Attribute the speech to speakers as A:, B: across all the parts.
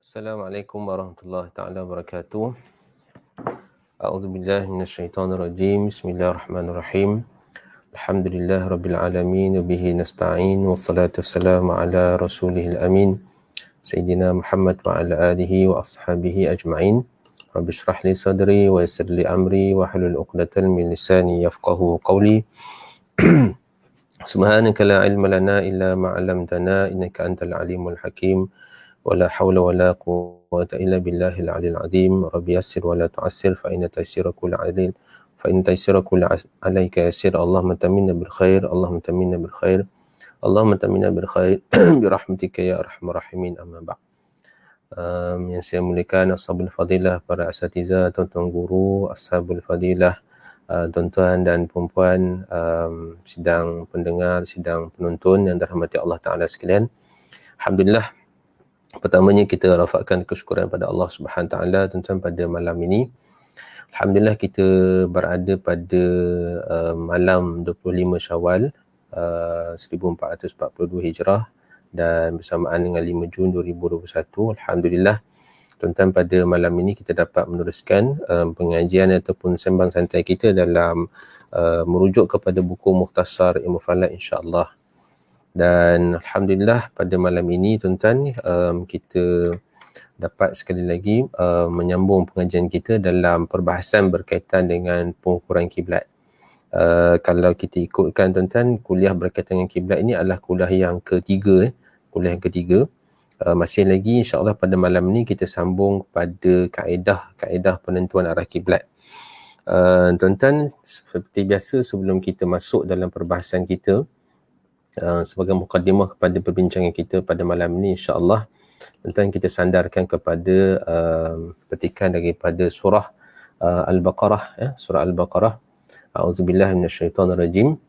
A: Assalamualaikum warahmatullahi taala wabarakatuh. A'udzubillahi minasyaitonirrajim. Bismillahirrahmanirrahim. Alhamdulillah rabbil alamin wa bihi nasta'in wassalatu wassalamu ala rasulihil amin sayyidina Muhammad wa ala alihi wa ashabihi ajma'in. Rabbi shrah li sadri wa yassir li amri wa hlul 'uqdatam min lisani yafqahu qawli. Subhanaka la ilma lana illa ma 'allamtana innaka antal alimul hakim. ولا حول ولا قوة إلا بالله العلي العظيم. رب يسر ولا تعسر فإن تيسير كل عليك يسير. اللهم تمنا بالخير اللهم تمنا بالخير اللهم تمنا بالخير برحمتك يا أرحم الراحمين. أما بعد. Yang saya muliakan ashabul fadilah, para asatiza, tuan-tuan guru, ashabul fadilah, tuan-tuan dan perempuan, sidang pendengar, sidang penonton yang dirahmati Allah Ta'ala sekalian. Alhamdulillah, pertamanya kita rafakkan kesyukuran pada Allah Subhanahu Wa Taala tuan-tuan pada malam ini. Alhamdulillah kita berada pada malam 25 Syawal 1442 Hijrah dan bersamaan dengan 5 Jun 2021. Alhamdulillah tuan-tuan, pada malam ini kita dapat meneruskan pengajian ataupun sembang santai kita dalam merujuk kepada buku Mukhtasar Ilmu Falak, insya-Allah. Dan Alhamdulillah pada malam ini tuan-tuan, kita dapat sekali lagi menyambung pengajian kita dalam perbahasan berkaitan dengan pengukuran kiblat. Kalau kita ikutkan tuan-tuan, kuliah berkaitan dengan kiblat ini adalah kuliah yang ketiga. Masih lagi insya-Allah pada malam ini kita sambung pada kaedah penentuan arah kiblat. Tuan-tuan, seperti biasa sebelum kita masuk dalam perbahasan kita, sebagai mukadimah kepada perbincangan kita pada malam ini, insya-Allah tuan-tuan kita sandarkan kepada petikan daripada surah Al-Baqarah, surah Al-Baqarah. A'udzubillahi minasyaitonirrajim.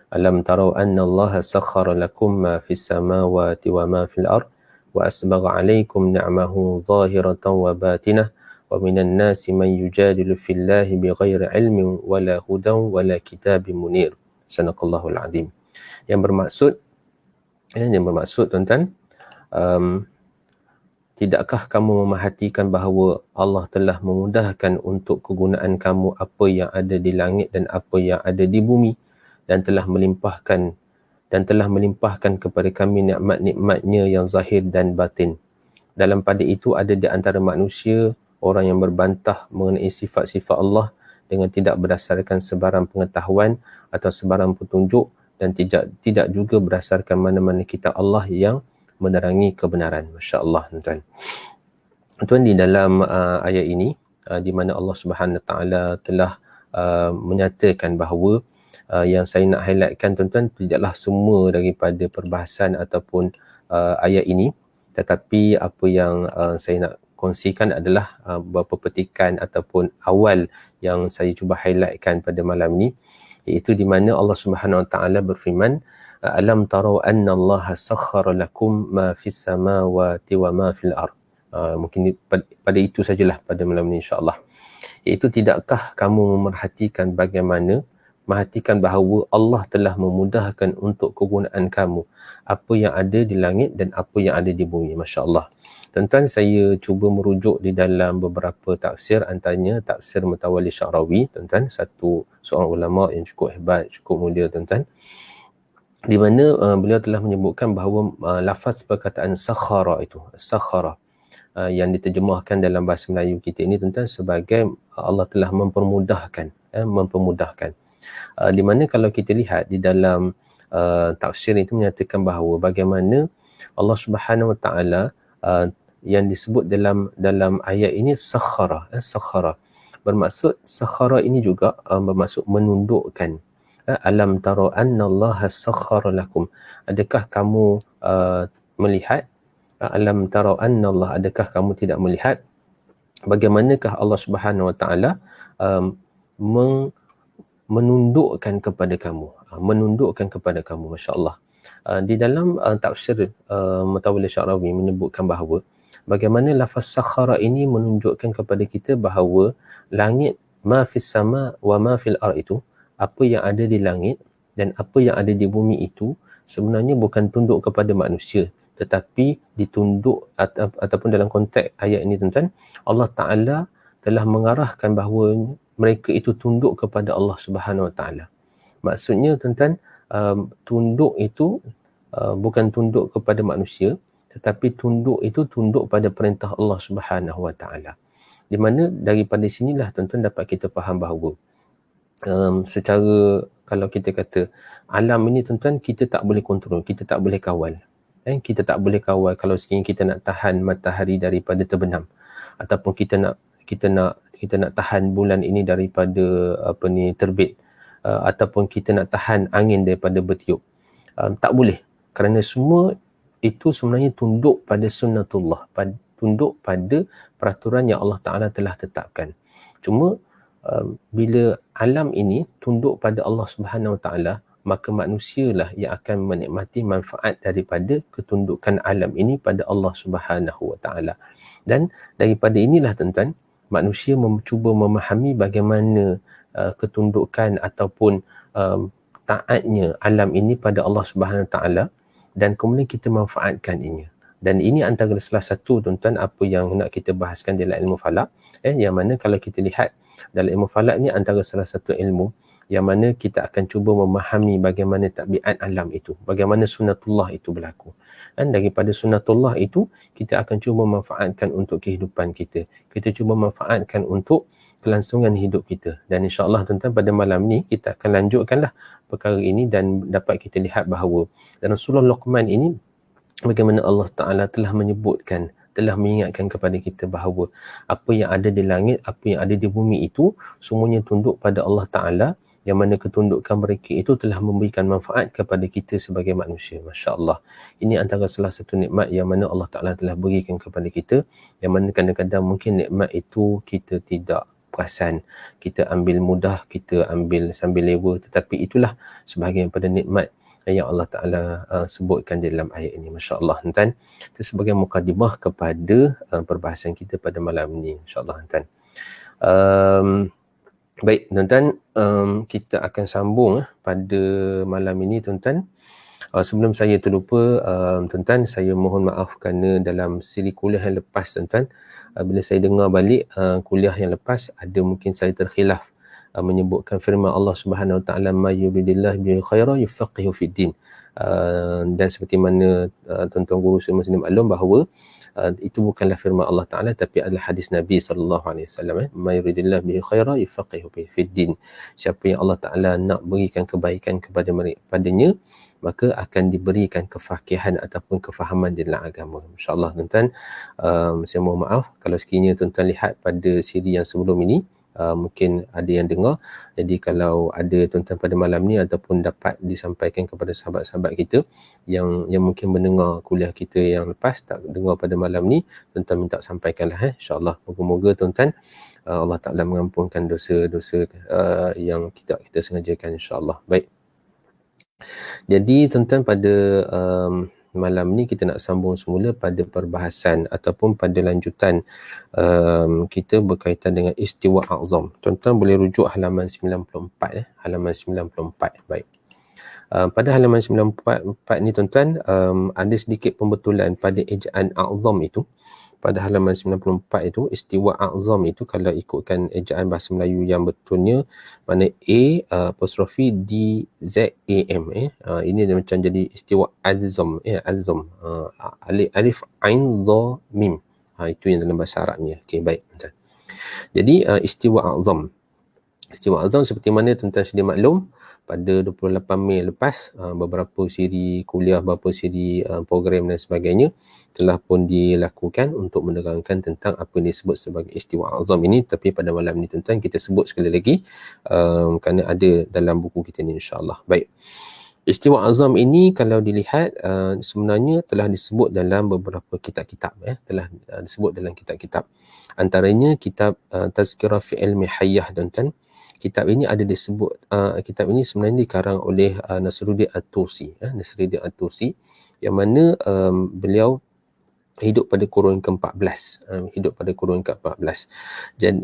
A: Alam tarau anna Allah sakhkhara lakum ma fis samawati wa ma fil ard wa asbagha 'alaikum ni'amahu zahiratan wa batinah wa minan nasi man yujadilu fillahi bighairi 'ilmin wala hudan wala kitabim munir. Sadaqallahul azim. Yang bermaksud tuan-tuan, tidakkah kamu memerhatikan bahawa Allah telah memudahkan untuk kegunaan kamu apa yang ada di langit dan apa yang ada di bumi, dan telah melimpahkan kepada kami nikmat-nikmatnya yang zahir dan batin. Dalam pada itu ada di antara manusia orang yang berbantah mengenai sifat-sifat Allah dengan tidak berdasarkan sebarang pengetahuan atau sebarang petunjuk, dan tidak juga berdasarkan mana-mana kitab Allah yang menerangi kebenaran. Masya-Allah tuan-tuan. Tuan, di dalam ayat ini di mana Allah Subhanahu Wa Taala telah menyatakan bahawa yang saya nak highlightkan tuan-tuan tidaklah semua daripada perbahasan ataupun ayat ini, tetapi apa yang saya nak kongsikan adalah beberapa petikan ataupun awal yang saya cuba highlightkan pada malam ini, iaitu di mana Allah Subhanahu Wa Taala berfirman, alam tarau anna Allah sakhkhara lakum ma fis samawati wa ma fil ard. Mungkin pada itu sajalah pada malam ini, insya-Allah. Iaitu, tidakkah kamu memerhatikan bahawa Allah telah memudahkan untuk kegunaan kamu apa yang ada di langit dan apa yang ada di bumi. Masya-Allah. Tuan-tuan, saya cuba merujuk di dalam beberapa tafsir, antaranya tafsir Mutawalli Sya'rawi, tuan-tuan, seorang ulama yang cukup hebat, cukup mulia tuan-tuan, di mana beliau telah menyebutkan bahawa lafaz perkataan sakhara itu, sakhara, yang diterjemahkan dalam bahasa Melayu kita ini tuan-tuan sebagai Allah telah mempermudahkan, di mana kalau kita lihat di dalam tafsir itu menyatakan bahawa bagaimana Allah Subhanahu Wa Taala yang disebut dalam ayat ini sakhara, bermaksud sakhara ini juga bermaksud menundukkan. Alam tara anna Allah sakhkhara lakum, adakah kamu melihat, alam tara anna Allah, adakah kamu tidak melihat bagaimanakah Allah Subhanahu Wa Taala menundukkan kepada kamu, masya-Allah. Di dalam tafsir Mutawalli Sya'rawi menyebutkan bahawa bagaimana lafaz sakhara ini menunjukkan kepada kita bahawa langit, ma fis sama wa ma fil ard, itu apa yang ada di langit dan apa yang ada di bumi itu sebenarnya bukan tunduk kepada manusia, tetapi ditunduk ataupun dalam konteks ayat ini tuan-tuan, Allah Ta'ala telah mengarahkan bahawa mereka itu tunduk kepada Allah Subhanahu Wa Ta'ala. Maksudnya tuan-tuan, tunduk itu bukan tunduk kepada manusia, tetapi tunduk itu tunduk pada perintah Allah Subhanahu Wa Ta'ala. Di mana daripada sinilah tuan-tuan dapat kita faham bahawa secara kalau kita kata alam ini tuan-tuan, kita tak boleh kontrol, kita tak boleh kawal. Kita tak boleh kawal kalau sekiranya kita nak tahan matahari daripada terbenam, ataupun kita nak tahan bulan ini daripada terbit, ataupun kita nak tahan angin daripada bertiup. Tak boleh, kerana semua itu sebenarnya tunduk pada sunnatullah, tunduk pada peraturan yang Allah Ta'ala telah tetapkan. Cuma bila alam ini tunduk pada Allah Subhanahu Wa Ta'ala, maka manusialah yang akan menikmati manfaat daripada ketundukan alam ini pada Allah Subhanahu Wa Ta'ala. Dan daripada inilah tuan-tuan, manusia cuba memahami bagaimana ketundukan ataupun taatnya alam ini pada Allah Subhanahu Wa Ta'ala, dan kemudian kita manfaatkan ini. Dan ini antara salah satu tuan-tuan apa yang nak kita bahaskan dalam ilmu falak, yang mana kalau kita lihat dalam ilmu falak ni antara salah satu ilmu yang mana kita akan cuba memahami bagaimana tabiat alam itu, bagaimana sunnatullah itu berlaku. Dan daripada sunnatullah itu, kita akan cuba manfaatkan untuk kehidupan kita. Kita cuba manfaatkan untuk kelangsungan hidup kita. Dan insyaAllah tuan-tuan, pada malam ni kita akan lanjutkanlah perkara ini dan dapat kita lihat bahawa dalam surah Luqman ini, bagaimana Allah Ta'ala telah menyebutkan, telah mengingatkan kepada kita bahawa apa yang ada di langit, apa yang ada di bumi itu, semuanya tunduk pada Allah Ta'ala, yang mana ketundukan mereka itu telah memberikan manfaat kepada kita sebagai manusia. Masya Allah. Ini antara salah satu nikmat yang mana Allah Ta'ala telah berikan kepada kita, yang mana kadang-kadang mungkin nikmat itu kita tidak perasan, kita ambil mudah, kita ambil sambil lewa, tetapi itulah sebahagian pada nikmat yang Allah Ta'ala sebutkan di dalam ayat ini. Masya Allah, tuan-tuan. Itu sebagai mukadimah kepada perbahasan kita pada malam ini. Insya Allah, tuan-tuan. Baik, tuan-tuan, kita akan sambung pada malam ini, tuan-tuan. Sebelum saya terlupa, tuan-tuan, saya mohon maaf kerana dalam siri kuliah yang lepas, tuan-tuan, bila saya dengar balik kuliah yang lepas, ada mungkin saya terkhilaf menyebutkan firman Allah Subhanahu Wa Ta'ala, ma yuridillahu bihi khairan yufaqihu fid din. Dan seperti mana tuan-tuan guru semua sini maklum bahawa itu bukanlah firman Allah Ta'ala, tapi adalah hadis Nabi SAW. Ma yuridillahu bihi khairan yufaqihu fid din. Siapa yang Allah Ta'ala nak berikan kebaikan kepadanya, maka akan diberikan kefakihan ataupun kefahaman di dalam agama. InsyaAllah, tuan-tuan, saya mohon maaf kalau sekiranya tuan-tuan lihat pada siri yang sebelum ini, mungkin ada yang dengar. Jadi kalau ada tuan-tuan pada malam ni ataupun dapat disampaikan kepada sahabat-sahabat kita yang mungkin mendengar kuliah kita yang lepas, tak dengar pada malam ni, tuan-tuan minta sampaikanlah. InsyaAllah, moga-moga tuan-tuan Allah Ta'ala mengampunkan dosa-dosa yang kita sengajakan, insyaAllah. Baik. Jadi tuan-tuan, pada malam ni kita nak sambung semula pada perbahasan ataupun pada lanjutan kita berkaitan dengan istiwa a'zam. Tuan-tuan boleh rujuk halaman 94, halaman 94. Baik. Pada halaman 94 ni tuan-tuan, ada sedikit pembetulan pada ejaan a'zam itu. Pada halaman 94 itu, istiwa a'zam itu kalau ikutkan ejaan bahasa Melayu yang betulnya, mana A apostrofi D Z A M. Ini macam jadi istiwa azam, azam. Alif ain dha mim. Itu yang dalam bahasa Arabnya. Okey, baik. Jadi istiwa a'zam. Istiwa a'zam seperti mana tuan-tuan sedia maklum, pada 28 Mei lepas, beberapa siri kuliah, beberapa siri program dan sebagainya telah pun dilakukan untuk menerangkan tentang apa yang disebut sebagai istiwa a'zam ini. Tapi pada malam ni tuan-tuan, kita sebut sekali lagi kerana ada dalam buku kita ni, insyaAllah. Baik. Istiwa a'zam ini kalau dilihat sebenarnya telah disebut dalam beberapa kitab-kitab, telah disebut dalam kitab-kitab. Antaranya kitab Tazkirah fi Ilmi Hayyah, tuan-tuan. Kitab ini ada disebut, kitab ini sebenarnya dikarang oleh Nasruddin At-Tusi, Nasruddin At-Tusi, yang mana beliau hidup pada kurun ke-14, Dan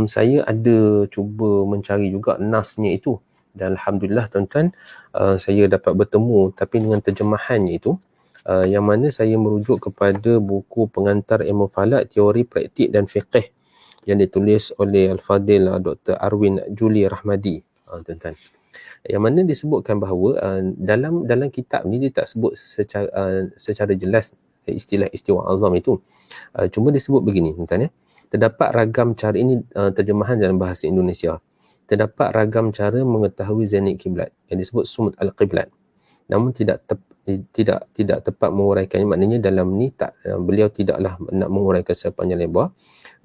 A: saya ada cuba mencari juga nasnya itu, dan alhamdulillah tuan-tuan, saya dapat bertemu, tapi dengan terjemahannya itu yang mana saya merujuk kepada buku pengantar ilmu falak, teori, praktik dan fiqh yang ditulis oleh Al-Fadil Dr. Arwin Juli Rahmadi, tuan-tuan. Yang mana disebutkan bahawa dalam kitab ni dia tak sebut secara jelas istilah istiwa azam itu. Cuma disebut begini, tuan-tuan ya. Terdapat ragam cara, ini terjemahan dalam bahasa Indonesia. Terdapat ragam cara mengetahui zenit kiblat yang disebut sumut al-qiblat. Namun tidak tepat menguraikannya, maknanya dalam ni beliau tidaklah nak menguraikan sepanjang lebar.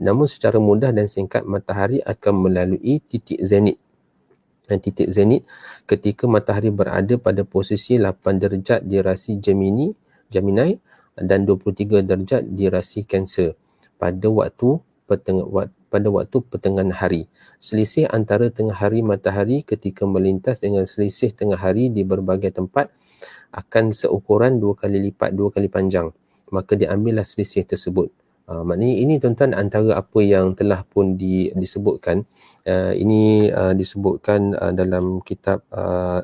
A: Namun secara mudah dan singkat, matahari akan melalui titik zenit. Dan titik zenit ketika matahari berada pada posisi 8 darjat di rasi Gemini dan 23 darjat di rasi Cancer pada waktu pertengahan hari. Selisih antara tengah hari matahari ketika melintas dengan selisih tengah hari di berbagai tempat akan seukuran 2 kali lipat, 2 kali panjang. Maka diambillah selisih tersebut. Maknanya ini tuan-tuan antara apa yang telah pun disebutkan. Ini disebutkan dalam kitab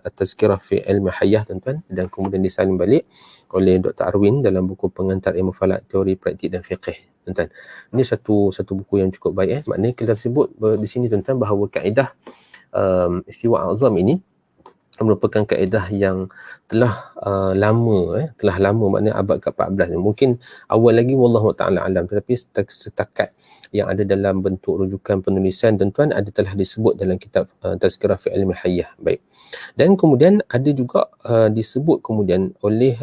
A: Tazkirah fi Ilmi Hayyah, tuan-tuan, dan kemudian disalin balik oleh Dr. Arwin dalam buku pengantar ilmu falak, teori, praktik dan fiqh, tuan-tuan. Ini satu buku yang cukup baik. Maknanya kita sebut di sini, tuan-tuan, bahawa kaedah istiwa azam ini merupakan kaedah yang telah lama, maknanya abad ke-14. Mungkin awal lagi wallahu ta'ala alam, tetapi setakat yang ada dalam bentuk rujukan penulisan, tuan-tuan, ada telah disebut dalam kitab Tazkirah fi Ilmi Hayyah. Baik. Dan kemudian ada juga disebut kemudian oleh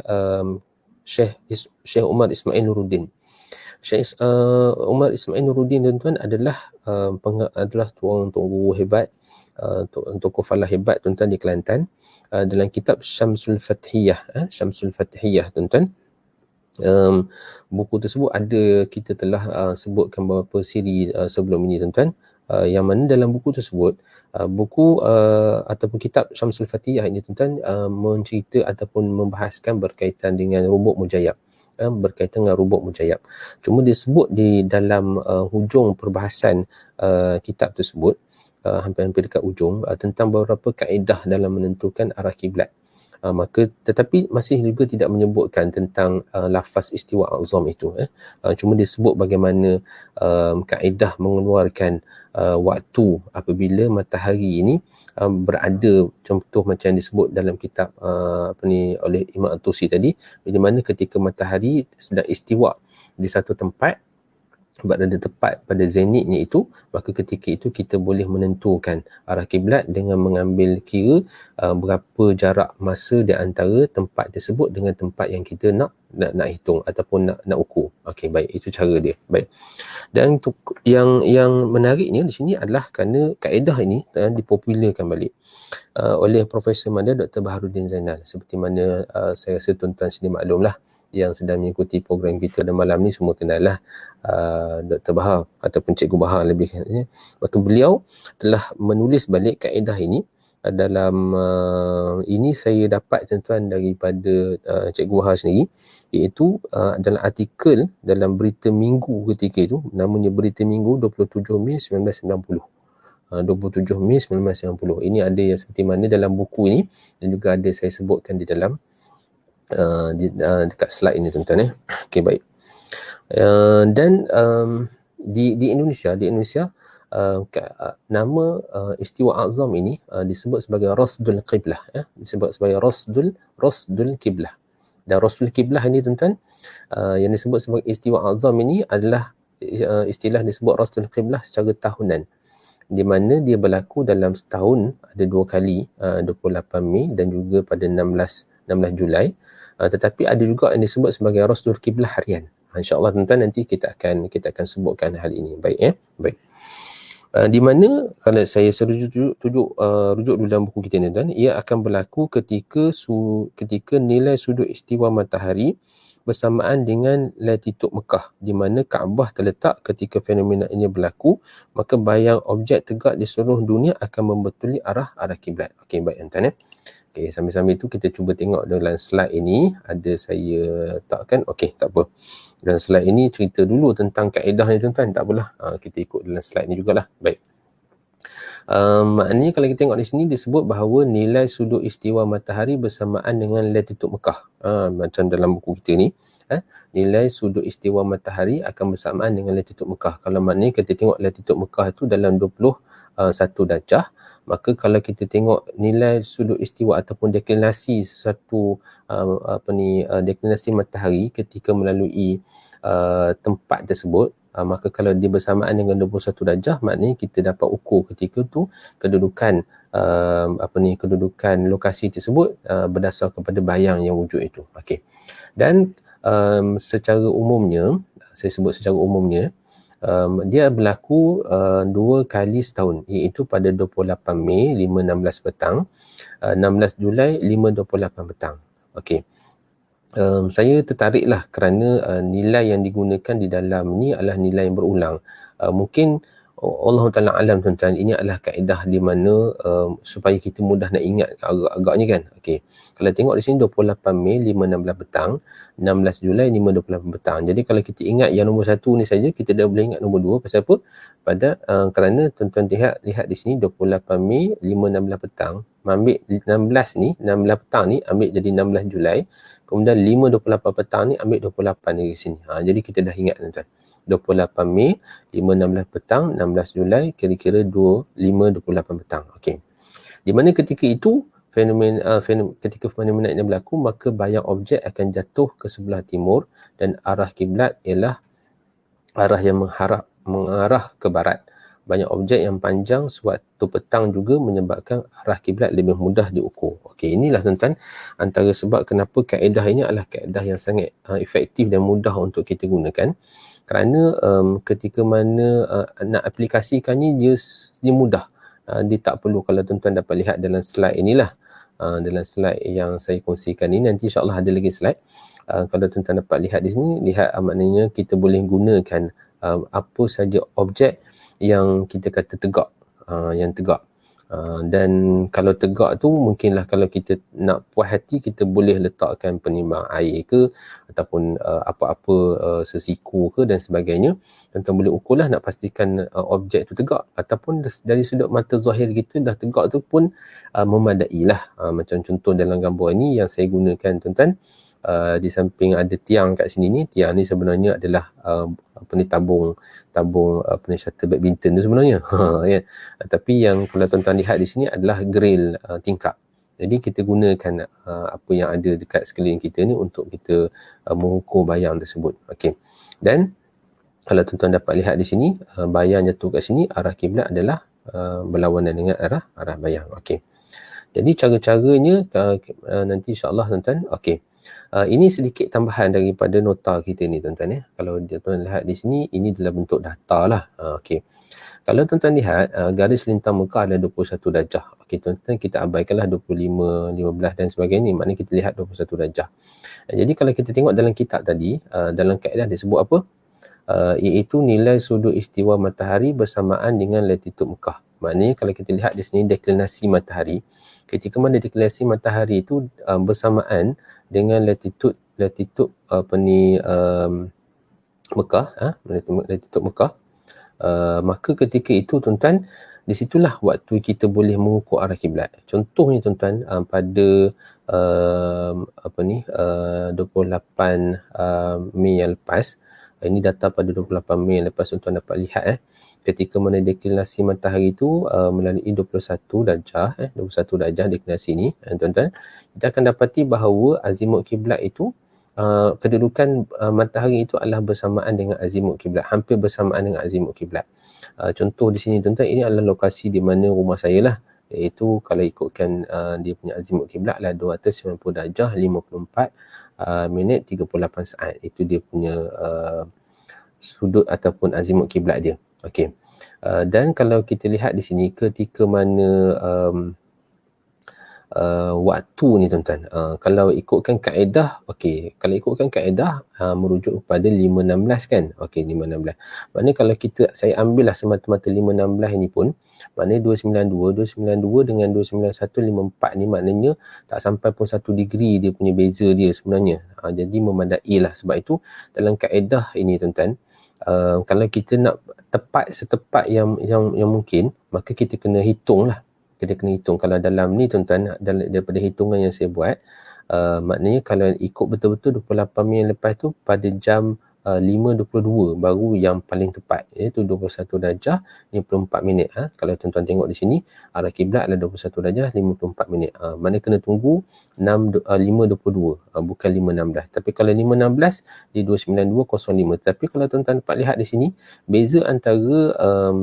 A: Syekh Umar Ismail Nuruddin. Syekh Umar Ismail Nuruddin, tuan-tuan, adalah tuan guru hebat, tokoh falah hebat, tuan-tuan, di Kelantan. Dalam kitab Syamsul Fathiyah, tuan-tuan, buku tersebut ada, kita telah sebutkan beberapa siri sebelum ini, tuan-tuan, yang mana dalam buku tersebut, ataupun kitab Syamsul Fathiyah ini, tuan-tuan, mencerita ataupun membahaskan berkaitan dengan rubuk mujayab. Cuma disebut di dalam hujung perbahasan kitab tersebut, hampir dekat ujung, tentang beberapa kaedah dalam menentukan arah kiblat. Tetapi masih juga tidak menyebutkan tentang lafaz istiwa azam itu. Cuma disebut bagaimana kaedah mengeluarkan waktu apabila matahari ini berada, contoh macam disebut dalam kitab oleh Imam At-Tusi tadi, di mana ketika matahari sedang istiwa di satu tempat, berada tepat pada zenitnya itu, maka ketika itu kita boleh menentukan arah kiblat dengan mengambil kira berapa jarak masa di antara tempat tersebut dengan tempat yang kita nak hitung ataupun nak ukur. Okey, baik, itu cara dia. Baik. Dan yang menariknya di sini adalah kerana kaedah ini dipopularkan balik oleh Profesor Madya Dr. Baharudin Zainal. Seperti mana saya rasa tuan-tuan sendiri maklumlah, yang sedang mengikuti program kita dan malam ni semua kenal lah Dr. Bahar ataupun Cikgu Bahar lebih. Maka beliau telah menulis balik kaedah ini dalam ini saya dapat, tuan-tuan, daripada Cikgu Bahar sendiri, iaitu dalam artikel dalam Berita Minggu ketika itu, namanya Berita Minggu 27 Mei 1990. 27 Mei 1990. Ini ada yang seperti mana dalam buku ini, dan juga ada saya sebutkan di dalam dekat slide ini, tuan-tuan. Okey, baik. Dan di Indonesia nama istiwa azam ini disebut sebagai Rasdul Qiblah, disebut sebagai Rasdul Qiblah. Dan Rasdul Qiblah ini, tuan-tuan, yang disebut sebagai istiwa azam ini adalah istilah disebut Rasdul Qiblah secara tahunan, di mana dia berlaku dalam setahun ada 2 kali, 28 Mei dan juga pada 16 Julai. Tetapi ada juga yang disebut sebagai Rasdul Qiblah harian. InsyaAllah, tuan-tuan, nanti kita akan sebutkan hal ini. Baik, baik. Di mana kalau saya rujuk dulu dalam buku kita ni, tuan, ia akan berlaku ketika nilai sudut istiwa matahari bersamaan dengan latitud Mekah, di mana Kaabah terletak. Ketika fenomena ini berlaku, maka bayang objek tegak di seluruh dunia akan membetuli arah kiblat. Okey, baik, tuan-tuan. Okey, sambil-sambil itu kita cuba tengok dalam slide ini, ada saya takkan. Okey, tak apa. Dalam slide ini cerita dulu tentang kaedah ni, tuan-tuan. Tak apalah, kita ikut dalam slide ni jugalah. Baik. Maknanya kalau kita tengok di sini disebut bahawa nilai sudut istiwa matahari bersamaan dengan latitude Mekah. Macam dalam buku kita ni, nilai sudut istiwa matahari akan bersamaan dengan latitude Mekah. Kalau maknanya kita tengok latitude Mekah itu dalam 21 darjah, maka kalau kita tengok nilai sudut istiwa ataupun deklinasi satu deklinasi matahari ketika melalui tempat tersebut, maka kalau dia bersamaan dengan 21 darjah, maknanya kita dapat ukur ketika tu kedudukan kedudukan lokasi tersebut berdasar kepada bayang yang wujud itu. Okey. Dan secara umumnya, saya sebut secara umumnya, dia berlaku 2 kali setahun, iaitu pada 28 Mei 5.16 petang, 16 Julai 5.28 petang. Okey. Saya tertariklah kerana nilai yang digunakan di dalam ni adalah nilai yang berulang. Mungkin Allah Ta'ala alam tuan-tuan, ini adalah kaedah di mana supaya kita mudah nak ingat agak-agaknya kan. Okey. Kalau tengok di sini 28 Mei 5.16 petang, 16 Julai 5.28 petang. Jadi kalau kita ingat yang nombor 1 ni saja, kita dah boleh ingat nombor 2. Pasal apa? Kerana tuan-tuan lihat di sini 28 Mei 5.16 petang, ambil 16 ni, 16 petang ni ambil jadi 16 Julai. Kemudian 5.28 petang ni ambil 28 dari sini. Jadi kita dah ingat tuan-tuan. 28 Mei 5.16 petang, 16 Julai kira-kira 5.28 petang. Okey. Di mana ketika itu ketika fenomena ini berlaku, maka bayang objek akan jatuh ke sebelah timur dan arah kiblat ialah arah yang mengarah ke barat. Banyak objek yang panjang sewaktu petang juga menyebabkan arah kiblat lebih mudah diukur. Okey, inilah tuan-tuan antara sebab kenapa kaedah ini adalah kaedah yang sangat efektif dan mudah untuk kita gunakan. Kerana ketika mana nak aplikasikannya dia mudah. Dia tak perlu, kalau tuan-tuan dapat lihat dalam slide inilah, dalam slide yang saya kongsikan ini, nanti insyaAllah ada lagi slide. Kalau tuan-tuan dapat lihat di sini, lihat maknanya kita boleh gunakan apa saja objek yang kita kata tegak, yang tegak. Dan kalau tegak tu mungkinlah kalau kita nak puas hati, kita boleh letakkan penimbang air ke ataupun apa-apa sesiku ke dan sebagainya. Tuan-tuan boleh ukurlah nak pastikan objek tu tegak, ataupun dari sudut mata zahir kita dah tegak tu pun memadai lah. Macam contoh dalam gambar ini yang saya gunakan tuan-tuan, di samping ada tiang kat sini ni. Tiang ni sebenarnya adalah tabung shuttle badminton tu sebenarnya. Ya. Tapi yang kalau tuan-tuan lihat di sini adalah grill tingkap. Jadi kita gunakan apa yang ada dekat sekeliling kita ni untuk kita mengukur bayang tersebut. Okey. Dan kalau tuan-tuan dapat lihat di sini, bayang jatuh kat sini, arah kiblat adalah berlawanan dengan arah bayang. Okey. Jadi cara-caranya nanti insya-Allah tuan-tuan. Okey. Ini sedikit tambahan daripada nota kita ni tuan-tuan ya. Kalau tuan-tuan lihat di sini, ini dalam bentuk data lah. Okey. Kalau tuan-tuan lihat garis lintang Mekah ada 21 darjah. Okey tuan-tuan, kita abaikanlah 25, 15 dan sebagainya. Maknanya kita lihat 21 darjah. Jadi kalau kita tengok dalam kitab tadi, dalam kaedah disebut apa? Iaitu nilai sudut istiwa matahari bersamaan dengan latitude Mekah. Maknanya kalau kita lihat di sini deklinasi matahari, ketika mana deklinasi matahari itu bersamaan dengan latitude Mekah, latitude Mekah, maka ketika itu tuan-tuan, di situlah waktu kita boleh mengukur arah kiblat. Contohnya tuan-tuan, pada 28 Mei yang lepas, ini data pada 28 Mei yang lepas, tuan-tuan dapat lihat ketika mana deklinasi matahari itu melalui 21 darjah 21 darjah deklinasi ini, tuan-tuan, kita akan dapati bahawa azimut kiblat itu, kedudukan matahari itu adalah bersamaan dengan azimut kiblat, hampir bersamaan dengan azimut kiblat. Contoh di sini tuan-tuan, ini adalah lokasi di mana rumah saya lah, iaitu kalau ikutkan dia punya azimut kiblat lah 290 darjah 54 minit 38 saat. Itu dia punya sudut ataupun azimut kiblat dia. Okey. Dan kalau kita lihat di sini ketika mana waktu ni tuan-tuan, kalau ikutkan kaedah, okey, kalau ikutkan kaedah merujuk kepada 5.16 kan. Okey, 5.16. Maknanya kalau saya ambillah semata-mata 5.16 ini pun, maknanya 292 dengan 291.54 ni maknanya tak sampai pun 1 degree dia punya beza dia sebenarnya. Jadi memadai lah. Sebab itu dalam kaedah ini tuan-tuan, kalau kita nak tepat setepat yang mungkin, maka kita kena hitung lah. Kita kena hitung. Kalau dalam ni tuan-tuan, daripada hitungan yang saya buat, maknanya kalau ikut betul-betul 28 minit lepas tu, pada jam 5.22 baru yang paling tepat, iaitu 21 darjah 54 minit. Kalau tuan-tuan tengok di sini, arah kiblat adalah 21 darjah 54 minit. Mana kena tunggu 5.22, bukan 5.16. Tapi kalau 5.16 di 292.05. Tapi kalau tuan-tuan dapat lihat di sini, beza antara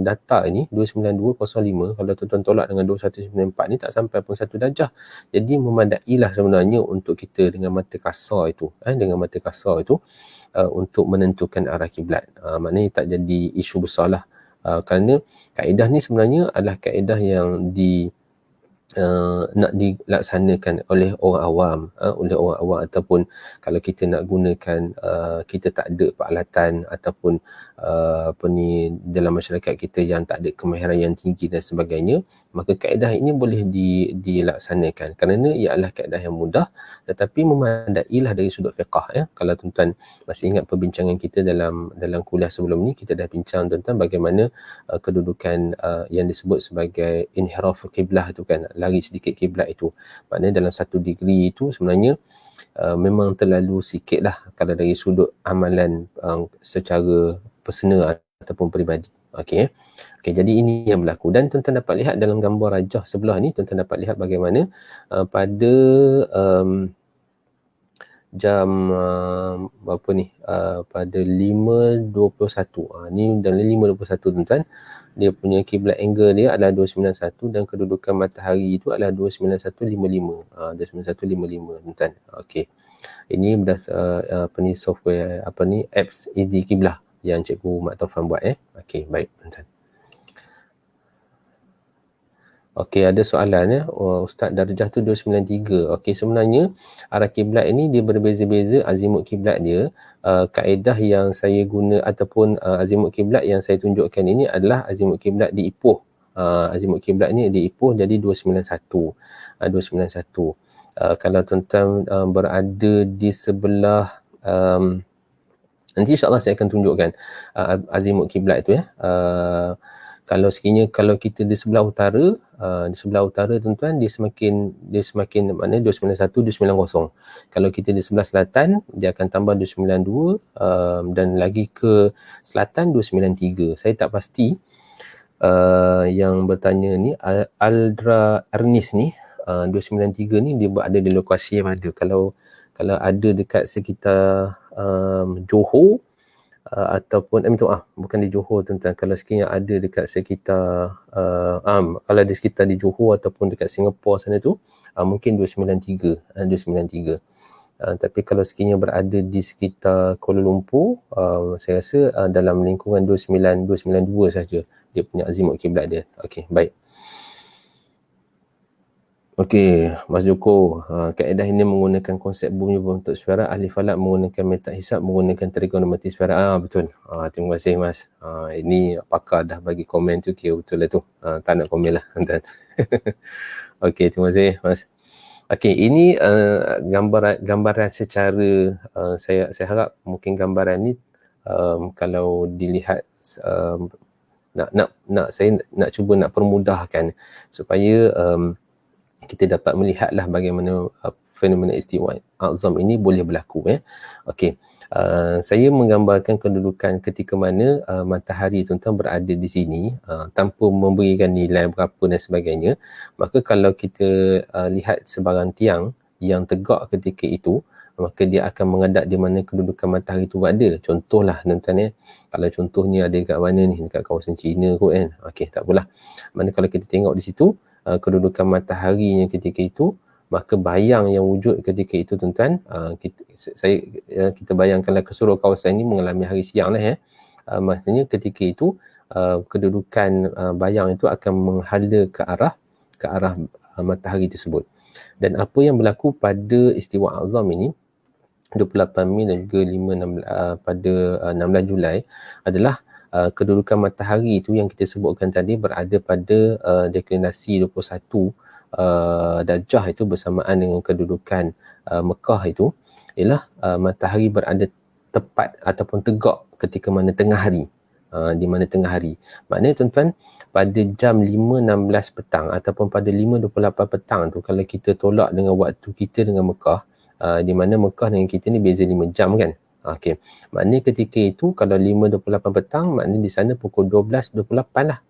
A: data ini 292.05, kalau tuan-tuan tolak dengan 2194 ni tak sampai pun 1 darjah. Jadi memadailah sebenarnya untuk kita dengan mata kasar itu, untuk menentukan arah kiblat. Maknanya tak jadi isu besar lah. Kerana kaedah ni sebenarnya adalah kaedah yang nak dilaksanakan oleh orang awam, ataupun kalau kita nak gunakan, kita tak ada peralatan ataupun dalam masyarakat kita yang tak ada kemahiran yang tinggi dan sebagainya, maka kaedah ini boleh dilaksanakan kerana ia adalah kaedah yang mudah tetapi memadailah dari sudut fiqh. Kalau tuan-tuan masih ingat perbincangan kita dalam kuliah sebelum ni, kita dah bincang tuan-tuan bagaimana kedudukan yang disebut sebagai inhiraf kiblah itu kan, lari sedikit kiblat itu. Maknanya dalam 1 degree itu sebenarnya memang terlalu sikit lah kalau dari sudut amalan secara personal ataupun peribadi. Okey, jadi ini yang berlaku. Dan tuan-tuan dapat lihat dalam gambar rajah sebelah ni, tuan-tuan dapat lihat bagaimana pada jam berapa ni, pada 5.21, ni dalam 5.21 tuan-tuan, dia punya kiblat angle dia adalah 291 dan kedudukan matahari itu adalah 291.55. 291.55 tuan-tuan. Okey, ini berdasar software apps Easy Kiblah yang Cikgu Mat Taufan buat. Okey, baik tuan-tuan. Okey, ada soalan Ustaz, darjah tu 293. Okey, sebenarnya arah kiblat ini dia berbeza-beza azimut kiblat dia. Kaedah yang saya guna ataupun azimut kiblat yang saya tunjukkan ini adalah azimut kiblat di Ipoh. Azimut kiblat ni di Ipoh jadi 291. 291. Kalau tuan-tuan berada di sebelah nanti insya-Allah saya akan tunjukkan azimut kiblat itu kalau sekiranya kalau kita di sebelah utara, tuan-tuan, dia semakin maknanya 291 290. Kalau kita di sebelah selatan, dia akan tambah 292 dan lagi ke selatan 293. Saya tak pasti yang bertanya ni Aldra Ernest ni 293 ni dia berada di lokasi yang mana. Kalau ada dekat sekitar Johor ataupun bukan di Johor tuan-tuan, kalau sekiranya ada dekat sekitar kalau di sekitar di Johor ataupun dekat Singapura sana tu mungkin 293. Tapi kalau sekiranya berada di sekitar Kuala Lumpur, saya rasa dalam lingkungan 292 saja dia punya azimut kiblat dia. Okey, baik. Okey, Mas Joko, kaedah ini menggunakan konsep bumi berbentuk spheral, ahli falak menggunakan metode hisab menggunakan trigonometri spheral. Betul. Terima kasih Mas. Ini pakar dah bagi komen tu, kira betul lah tu. Tak nak komen lah. Okey, terima kasih Mas. Okey, ini gambaran secara saya harap mungkin gambaran ni kalau dilihat saya nak cuba nak permudahkan supaya kita dapat melihatlah bagaimana fenomena istiwa azam ini boleh berlaku. Okey, saya menggambarkan kedudukan ketika mana matahari tuan-tuan berada di sini tanpa memberikan nilai berapa dan sebagainya. Maka kalau kita lihat sebarang tiang yang tegak ketika itu, maka dia akan menghadap di mana kedudukan matahari itu berada. Contohlah tuan-tuan kalau contohnya ada dekat mana ni, dekat kawasan China kot kan. Okey, tak apalah. Mana kalau kita tengok di situ kedudukan mataharinya ketika itu, maka bayang yang wujud ketika itu tuan-tuan, kita bayangkanlah keseluruh kawasan ini mengalami hari siang lah maksudnya ketika itu kedudukan bayang itu akan menghala ke arah matahari tersebut. Dan apa yang berlaku pada istiwa azam ini 28 Mei dan juga 16 pada 16 Julai adalah kedudukan matahari itu yang kita sebutkan tadi berada pada deklinasi 21 darjah itu bersamaan dengan kedudukan Mekah itu, ialah matahari berada tepat ataupun tegak ketika mana tengah hari. Di mana tengah hari. Maknanya tuan-tuan, pada jam 5.16 petang ataupun pada 5.28 petang tu, kalau kita tolak dengan waktu kita dengan Mekah, di mana Mekah dengan kita ni beza 5 jam kan. Okey. Maknanya ketika itu kalau 5.28 petang, maknanya di sana pukul 12.28 lah.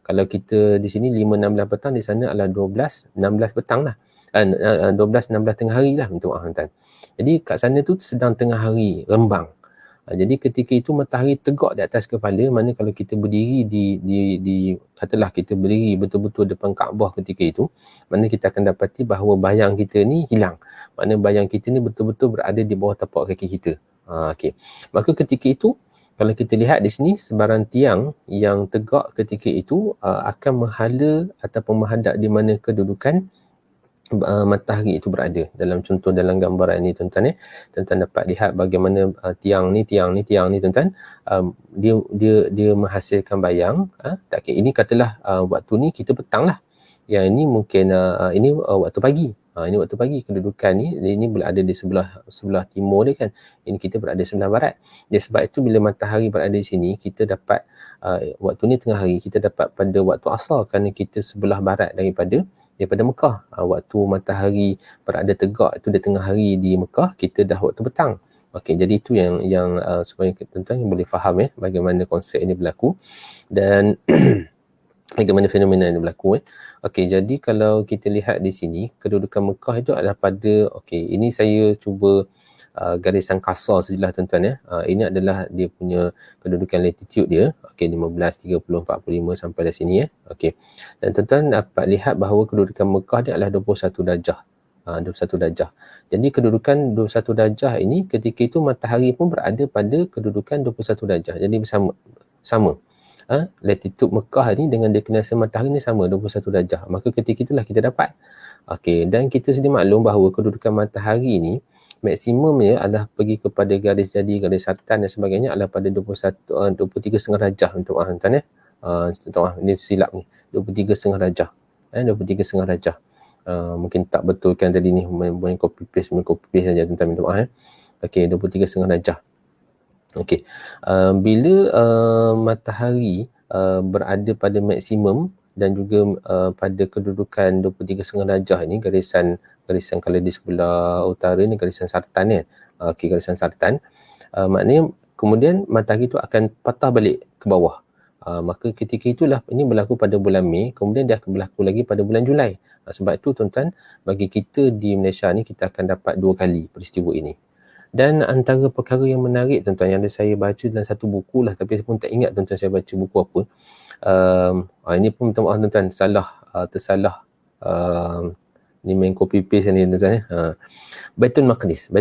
A: Kalau kita di sini 5.16 petang, di sana adalah 12.16 petang lah. 12.16 tengah hari lah, minta maaf tuan. Jadi kat sana tu sedang tengah hari rembang. Jadi ketika itu matahari tegak di atas kepala, mana kalau kita berdiri di katalah kita berdiri betul-betul depan Kaabah ketika itu, mana kita akan dapati bahawa bayang kita ni hilang. Mana bayang kita ni betul-betul berada di bawah tapak kaki kita. Okey. Maka ketika itu, kalau kita lihat di sini, sebarang tiang yang tegak ketika itu akan menghala ataupun menghadap di mana kedudukan matahari itu berada. Dalam contoh dalam gambaran ini tuan-tuan, tuan-tuan dapat lihat bagaimana tiang ni tuan-tuan, dia menghasilkan bayang. Okay, ini katalah waktu ni kita petang lah. Yang ini mungkin ini waktu pagi. Ini waktu pagi, kedudukan ini berada di sebelah timur dia kan. Ini kita berada di sebelah barat. Jadi sebab itu bila matahari berada di sini, kita dapat waktu ni tengah hari, kita dapat pada waktu asar kerana kita sebelah barat daripada Mekah. Waktu matahari berada tegak itu di tengah hari di Mekah, kita dah waktu petang. Okey, jadi itu yang supaya tuan-tuan boleh faham bagaimana konsep ini berlaku dan bagaimana fenomena ini berlaku. Okey, jadi kalau kita lihat di sini, kedudukan Mekah itu adalah pada, okey, ini saya cuba garisan kasar sajalah tuan-tuan. Ini adalah dia punya kedudukan latitude dia. Okey, 15, 30, 45 sampai di sini Okey. Dan tuan-tuan dapat lihat bahawa kedudukan Mekah dia adalah 21 darjah. 21 darjah. Jadi kedudukan 21 darjah ini ketika itu matahari pun berada pada kedudukan 21 darjah. Jadi sama. Latitude Mekah ni dengan deklinasi matahari ni sama, 21 darjah. Maka ketika itulah kita dapat. Okey, dan kita sedia maklum bahawa kedudukan matahari ni maksimumnya adalah pergi kepada garis jadi, garis sartan dan sebagainya adalah pada 23,5 darjah untuk tuan-tuan ini silap ni, 23,5 darjah. 23,5 darjah. Mungkin tak betul kan tadi ni, boleh copy paste saja tuan-tuan, minta maaf. Okey, 23,5 darjah. Okey. Bila matahari berada pada maksimum dan juga pada kedudukan 23,5 darjah ni, garisan kalau di sebelah utara ni garisan sartan ni. Okey, garisan sartan. Maknanya kemudian matahari tu akan patah balik ke bawah. Maka ketika itulah ini berlaku pada bulan Mei, kemudian dia akan berlaku lagi pada bulan Julai. Sebab itu tuan-tuan, bagi kita di Malaysia ni kita akan dapat 2 kali peristiwa ini. Dan antara perkara yang menarik tuan-tuan yang ada saya baca dalam satu buku lah, tapi saya pun tak ingat tuan-tuan saya baca buku apa. Ini pun minta maaf tuan-tuan, tersalah ni main copy paste ni tuan-tuan. Baitul Maqdis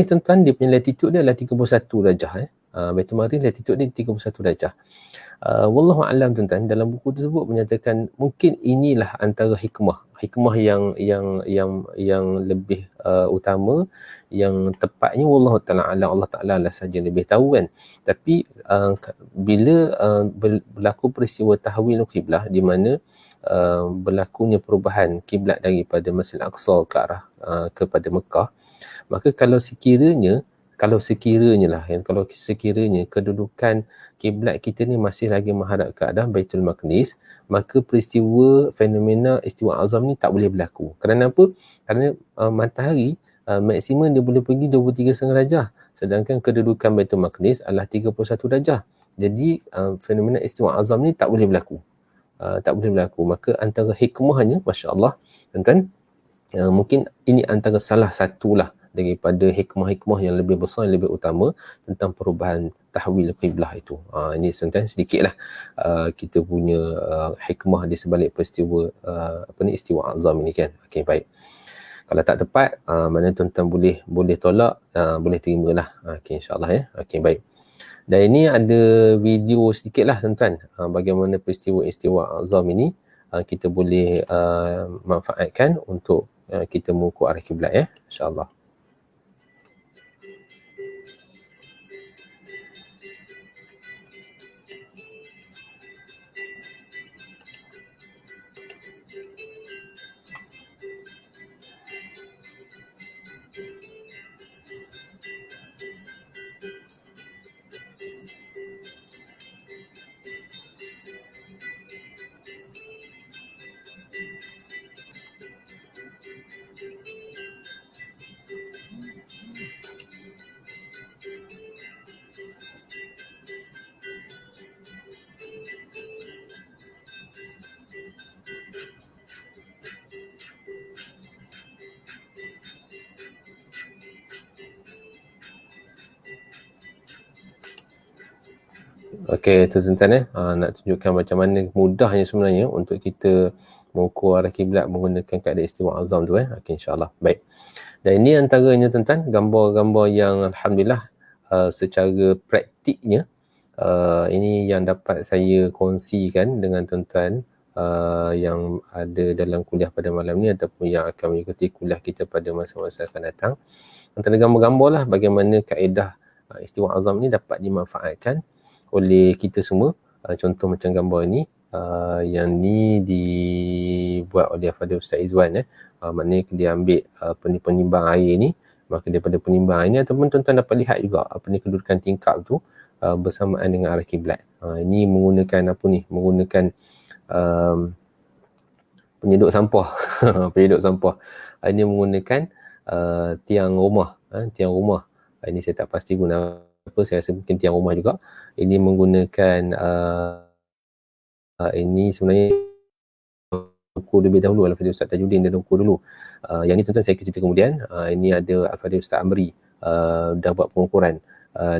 A: tuan-tuan, dia punya latitude dia adalah 31 darjah. Baitul Maqdis latitude dia 31 darjah. Wallahu a'lam tuan-tuan, dalam buku tersebut menyatakan mungkin inilah antara hikmah yang lebih utama, yang tepatnya wallahu ta'ala alam, Allah Ta'ala lah saja lebih tahu kan. Tapi bila berlaku peristiwa tahwil kiblah, di mana berlakunya perubahan kiblat daripada Masjid Al-Aqsa ke arah kepada Mekah, maka kalau sekiranya kedudukan kiblat kita ni masih lagi menghadap ke arah Baitul Maqdis, maka peristiwa fenomena istiwa azam ni tak boleh berlaku. Kerana apa? Kerana matahari maksimum dia boleh pergi 23,5 darjah, sedangkan kedudukan Baitul Maqdis adalah 31 darjah. Jadi fenomena istiwa azam ni tak boleh berlaku. Maka antara hikmahnya, masya-Allah tuan-tuan, mungkin ini antara salah satulah daripada hikmah-hikmah yang lebih besar, yang lebih utama tentang perubahan tahwil qiblah itu. Ini sedikitlah kita punya hikmah di sebalik peristiwa istiwa azam ini kan. Okey, baik. Kalau tak tepat, mana tuan-tuan boleh tolak, boleh terimalah. Okey, insya-Allah Okey, baik. Dan ini ada video sedikitlah tuan-tuan, bagaimana peristiwa istiwa azam ini kita boleh manfaatkan untuk kita mengukur arah kiblat insya-Allah. Okey, tu tuan-tuan nak tunjukkan macam mana mudahnya sebenarnya untuk kita mengukur arah kiblat menggunakan kaedah istiwa azam tu Okey, insya-Allah. Baik. Dan ini antaranya tuan-tuan gambar-gambar yang alhamdulillah secara praktiknya ini yang dapat saya kongsikan dengan tuan-tuan yang ada dalam kuliah pada malam ni ataupun yang akan mengikuti kuliah kita pada masa-masa akan datang. Antara gambar-gambar lah bagaimana kaedah istiwa azam ni dapat dimanfaatkan oleh kita semua. Contoh macam gambar ni, yang ni dibuat oleh Fadil Ustaz Izwan maknanya dia ambil penimbang air ni, maka daripada penimbang air ni ataupun tuan-tuan dapat lihat juga apa ni kedudukan tingkap tu bersamaan dengan arah kiblat. Ini menggunakan apa ni, menggunakan penyedut sampah. Penyedut sampah. Ini menggunakan tiang rumah. Tiang rumah. Ini saya tak pasti guna apa, saya rasa mungkin tiang rumah juga. Ini menggunakan ini sebenarnya ukur lebih dahulu Al-Fadhil Ustaz Tajuddin dia ukur dulu. Yang ni tuan-tuan saya cerita kemudian. Ini ada Al-Fadhil Ustaz Amri dah buat pengukuran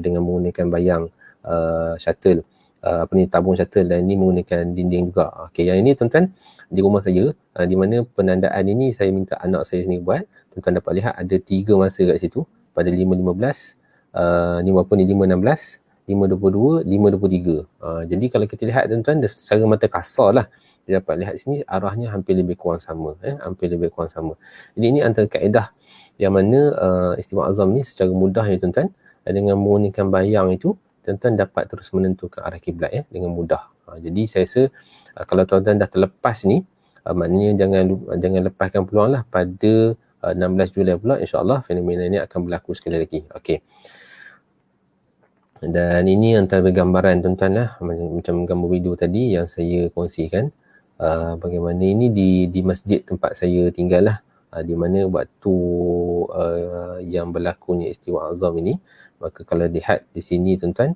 A: dengan menggunakan bayang shuttle, tabung shuttle, dan ini menggunakan dinding juga. Okey, yang ini tuan-tuan di rumah saya, di mana penandaan ini saya minta anak saya sendiri buat. Tuan-tuan dapat lihat ada 3 masa kat situ pada 5.15, ni berapa ni, 5.16, 5.22, 5.23. Jadi kalau kita lihat tuan-tuan secara mata kasar lah, kita dapat lihat sini arahnya hampir lebih kurang sama. Hampir lebih kurang sama. Jadi ini antara kaedah yang mana istiwa azam ni secara mudahnya tuan-tuan, dengan menggunakan bayang itu, tuan-tuan dapat terus menentukan arah kiblat dengan mudah. Jadi saya rasa kalau tuan-tuan dah terlepas ni, maknanya jangan lepaskan peluang lah. Pada 16 Julai pula insya-Allah fenomena ini akan berlaku sekali lagi. Okey. Dan ini antara gambaran tuan-tuan lah, macam gambar video tadi yang saya kongsikan. Bagaimana ini di masjid tempat saya tinggal lah, di mana waktu yang berlakunya istiwa azam ini, maka kalau lihat di sini tuan-tuan,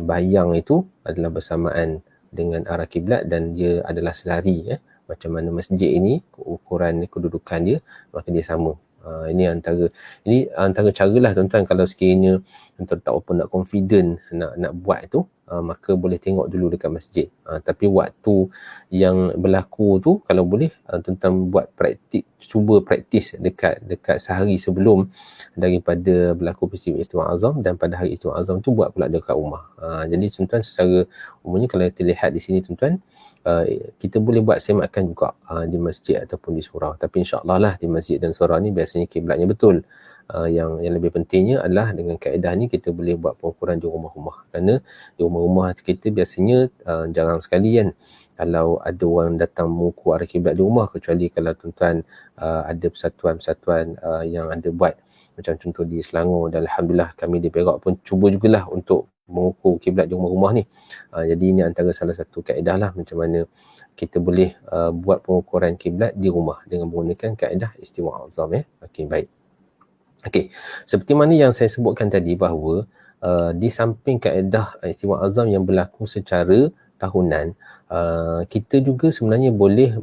A: bayang itu adalah bersamaan dengan arah kiblat dan dia adalah selari macam mana masjid ini ukuran kedudukan dia, maka dia sama. Ini antara caralah tuan-tuan kalau sekiranya tuan-tuan tak apa nak confident nak buat tu, maka boleh tengok dulu dekat masjid. Tapi waktu yang berlaku tu kalau boleh tuan-tuan buat cuba praktis dekat sehari sebelum daripada berlaku peristiwa istiwa azam, dan pada hari istiwa azam tu buat pula dekat rumah. Jadi tuan-tuan secara umumnya kalau kita lihat di sini tuan-tuan, kita boleh buat semakan juga di masjid ataupun di surau. Tapi insya-Allah lah di masjid dan surau ni biasanya kiblatnya betul. Yang lebih pentingnya adalah dengan kaedah ni kita boleh buat pengukuran di rumah-rumah. Kerana di rumah-rumah kita biasanya jarang sekali kan kalau ada orang datang mengukur arah kiblat di rumah, kecuali kalau tuan-tuan ada persatuan-persatuan yang ada buat. Macam contoh di Selangor, dan alhamdulillah kami di Perak pun cuba jugalah untuk mengukur kiblat di rumah-rumah ni. Jadi ini antara salah satu kaedah lah macam mana kita boleh buat pengukuran kiblat di rumah dengan menggunakan kaedah istiwa azam. Okey, baik. Okey, seperti mana yang saya sebutkan tadi bahawa di samping kaedah istiwa azam yang berlaku secara tahunan, kita juga sebenarnya boleh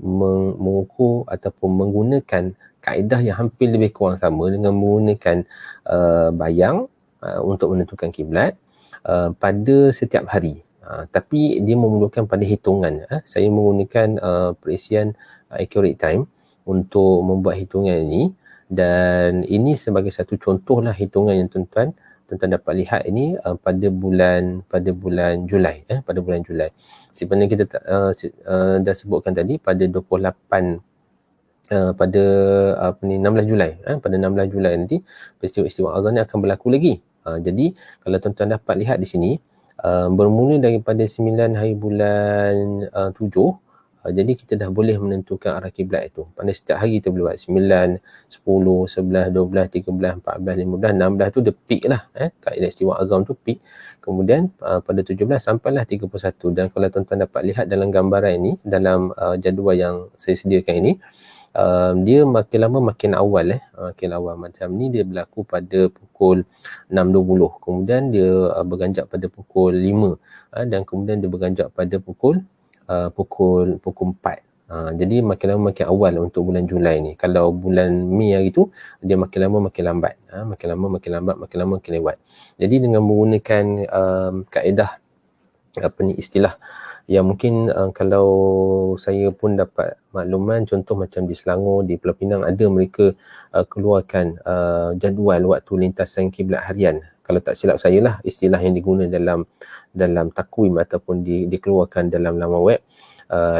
A: mengukur ataupun menggunakan kaedah yang hampir lebih kurang sama dengan menggunakan bayang untuk menentukan kiblat pada setiap hari. Tapi dia memerlukan pada hitungan. Saya menggunakan perisian accurate time untuk membuat hitungan ini, dan ini sebagai satu contoh lah hitungan yang tuan-tuan dapat lihat ini pada bulan Julai. Pada bulan Julai. Sebenarnya kita dah sebutkan tadi pada 28 pada 16 Julai. Pada 16 Julai nanti peristiwa istiwa azam ni akan berlaku lagi. Jadi kalau tuan-tuan dapat lihat di sini, bermula daripada 9 hari bulan 7, jadi kita dah boleh menentukan arah kiblat itu. Pada setiap hari kita boleh buat 9, 10, 11, 12, 13, 14, 15, 16 tu dia peak lah. Kaedah istiwa azam tu peak. Kemudian pada 17 sampailah 31. Dan kalau tuan-tuan dapat lihat dalam gambaran ini, dalam jadual yang saya sediakan ini, dia makin lama makin awal makin awal. Macam ni dia berlaku pada pukul 6.20, kemudian dia berganjak pada pukul 5, dan kemudian dia berganjak pada pukul 4. Jadi makin lama makin awal untuk bulan Julai ni. Kalau bulan Mei hari tu dia makin lama makin lambat. Makin lama makin lambat, makin lama makin lewat. Jadi dengan menggunakan kaedah istilah yang mungkin kalau saya pun dapat makluman, contoh macam di Selangor, di Pulau Pinang ada mereka keluarkan jadual waktu lintasan kiblat harian. Kalau tak silap saya lah istilah yang digunakan dalam takwim ataupun dikeluarkan dalam laman web,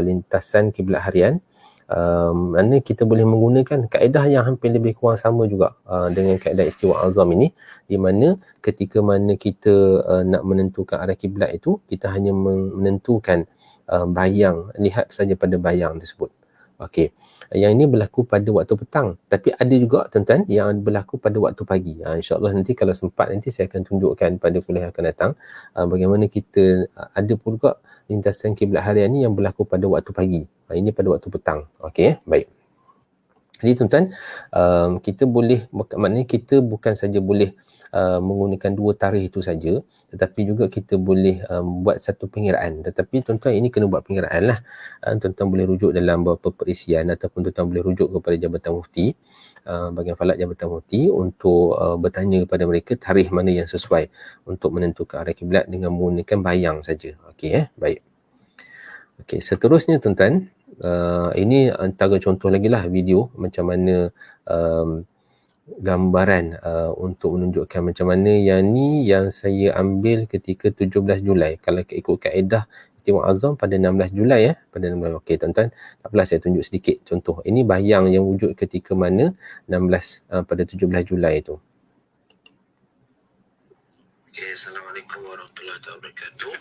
A: lintasan kiblat harian. Mana kita boleh menggunakan kaedah yang hampir lebih kurang sama juga dengan kaedah istiwa azam ini, di mana ketika mana kita nak menentukan arah kiblat itu, kita hanya menentukan bayang, lihat saja pada bayang tersebut. Okey, yang ini berlaku pada waktu petang, tapi ada juga tuan-tuan yang berlaku pada waktu pagi. InsyaAllah nanti kalau sempat nanti saya akan tunjukkan pada kuliah akan datang bagaimana kita ada pula lintasan kiblat harian ni yang berlaku pada waktu pagi. Ini pada waktu petang. Okey, baik. Jadi tuan-tuan, kita boleh, maknanya kita bukan saja boleh menggunakan dua tarikh itu saja, tetapi juga kita boleh buat satu pengiraan. Tetapi tuan-tuan ini kena buat pengiraan lah. Tuan-tuan boleh rujuk dalam beberapa perisian ataupun tuan-tuan boleh rujuk kepada Jabatan Mufti, bahagian falak Jabatan Mufti untuk bertanya kepada mereka tarikh mana yang sesuai untuk menentukan arah kiblat dengan menggunakan bayang saja. Okey, baik. Okey, seterusnya tuan-tuan, ini antara contoh lagi lah video macam mana gambaran untuk menunjukkan macam mana yang ni yang saya ambil ketika 17 Julai. Kalau ikut kaedah istiwa azam pada 16 Julai pada 16. Okey tuan-tuan, tak apalah saya tunjuk sedikit contoh. Ini bayang yang wujud ketika mana 16 pada 17 Julai itu.
B: Okay, Assalamualaikum warahmatullahi wabarakatuh.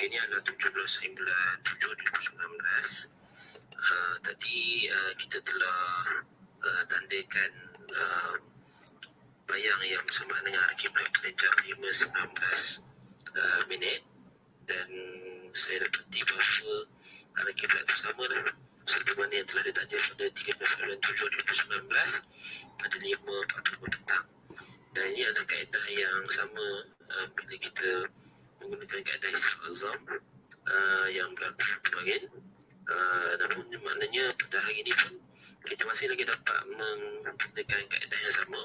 B: Ini adalah 17 bulan 7 2019. Tadi kita telah tandakan bayang yang bersamaan dengan arah kiblat pada jam 5.19 minit, dan saya dapati bahawa arah kiblat itu sama lah seperti mana yang telah ditanya pada 13 bulan 7 2019 pada 5.45 petang. Dan ini adalah kaedah yang sama bila kita menggunakan kaedah istiwa azam yang berlaku kemarin. Namun maknanya pada hari ini pun kita masih lagi dapat menggunakan kaedah yang sama,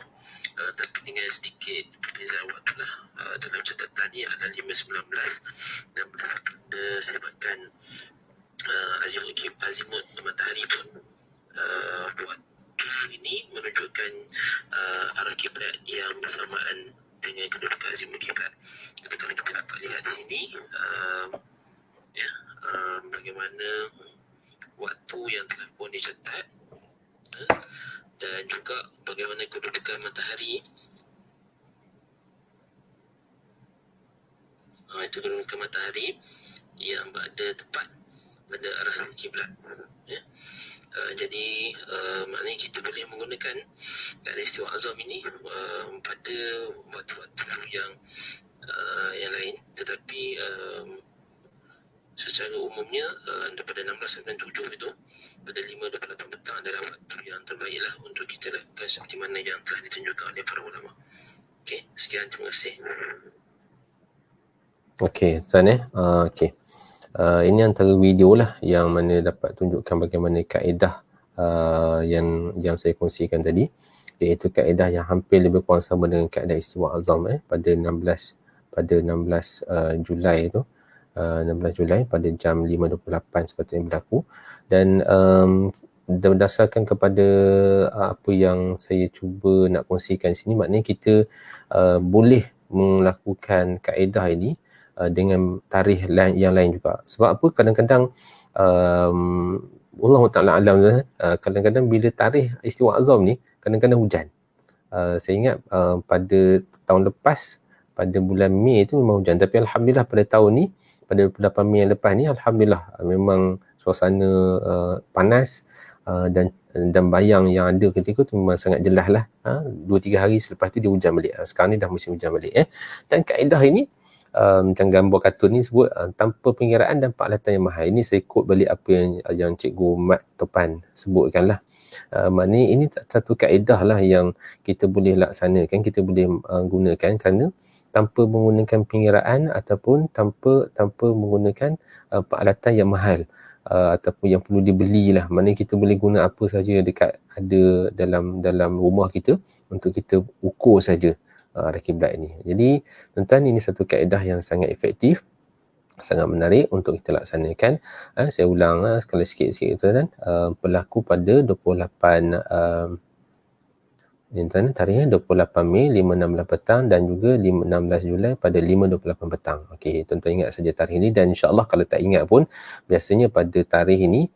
B: tapi dengan sedikit perbezaan waktu lah. Dalam catatan ni ada 5.19 dan berdasarkan sebabkan azimut matahari pun waktu ini menunjukkan arah kiblat yang bersamaan dengan kedudukan azimut kiblat. Jadi kalau kita dapat lihat di sini bagaimana waktu yang telah pun dicatat dan juga bagaimana kedudukan matahari. Itu kedudukan matahari yang berada tepat pada arah kiblat. Jadi maknanya kita boleh menggunakan kaedah istiwa azam ini pada waktu-waktu yang lain, tetapi secara umumnya daripada 16 dan 7 itu pada 5.28 petang adalah waktu yang terbaik lah untuk kita lakukan seperti mana yang telah ditunjukkan oleh para ulama. Okey, sekian, terima kasih.
A: Okey, tuan okey. Ini antara video lah yang mana dapat tunjukkan bagaimana kaedah yang saya kongsikan tadi, iaitu kaedah yang hampir lebih kurang sama dengan kaedah istiwa azam pada 16 Julai itu. 16 Julai pada jam 5.28 seperti yang berlaku. Dan berdasarkan kepada apa yang saya cuba nak kongsikan sini, maknanya kita boleh melakukan kaedah ini dengan tarikh yang lain juga. Sebab apa? Kadang-kadang Allah Ta'ala alam, kadang-kadang bila tarikh istiwa azam ni kadang-kadang hujan. Saya ingat pada tahun lepas pada bulan Mei itu memang hujan, tapi alhamdulillah pada tahun ni pada 8 Mei yang lepas ni alhamdulillah memang suasana panas dan bayang yang ada ketika tu memang sangat jelas lah. 2-3 hari selepas tu dia hujan balik. Sekarang ni dah musim hujan balik. Dan kaedah ini macam gambar kartun ni sebut tanpa pengiraan dan peralatan yang mahal. Ini saya quote balik apa yang Cikgu Mat Topan sebutkan lah. Maknanya ini satu kaedah lah yang kita boleh laksanakan, kita boleh gunakan kerana tanpa menggunakan pengiraan ataupun tanpa menggunakan peralatan yang mahal ataupun yang perlu dibeli lah. Maknanya kita boleh guna apa saja dekat ada dalam rumah kita untuk kita ukur saja arah kiblat ini. Jadi tuan-tuan, ini satu kaedah yang sangat efektif sangat menarik untuk kita laksanakan. Saya ulang sekali sikit-sikit tuan-tuan. Berlaku pada 28 tarikhnya 28 Mei 5.16 petang dan juga 16 Julai pada 5.28 petang. Okey, tuan-tuan ingat saja tarikh ini, dan insya-Allah kalau tak ingat pun biasanya pada tarikh ini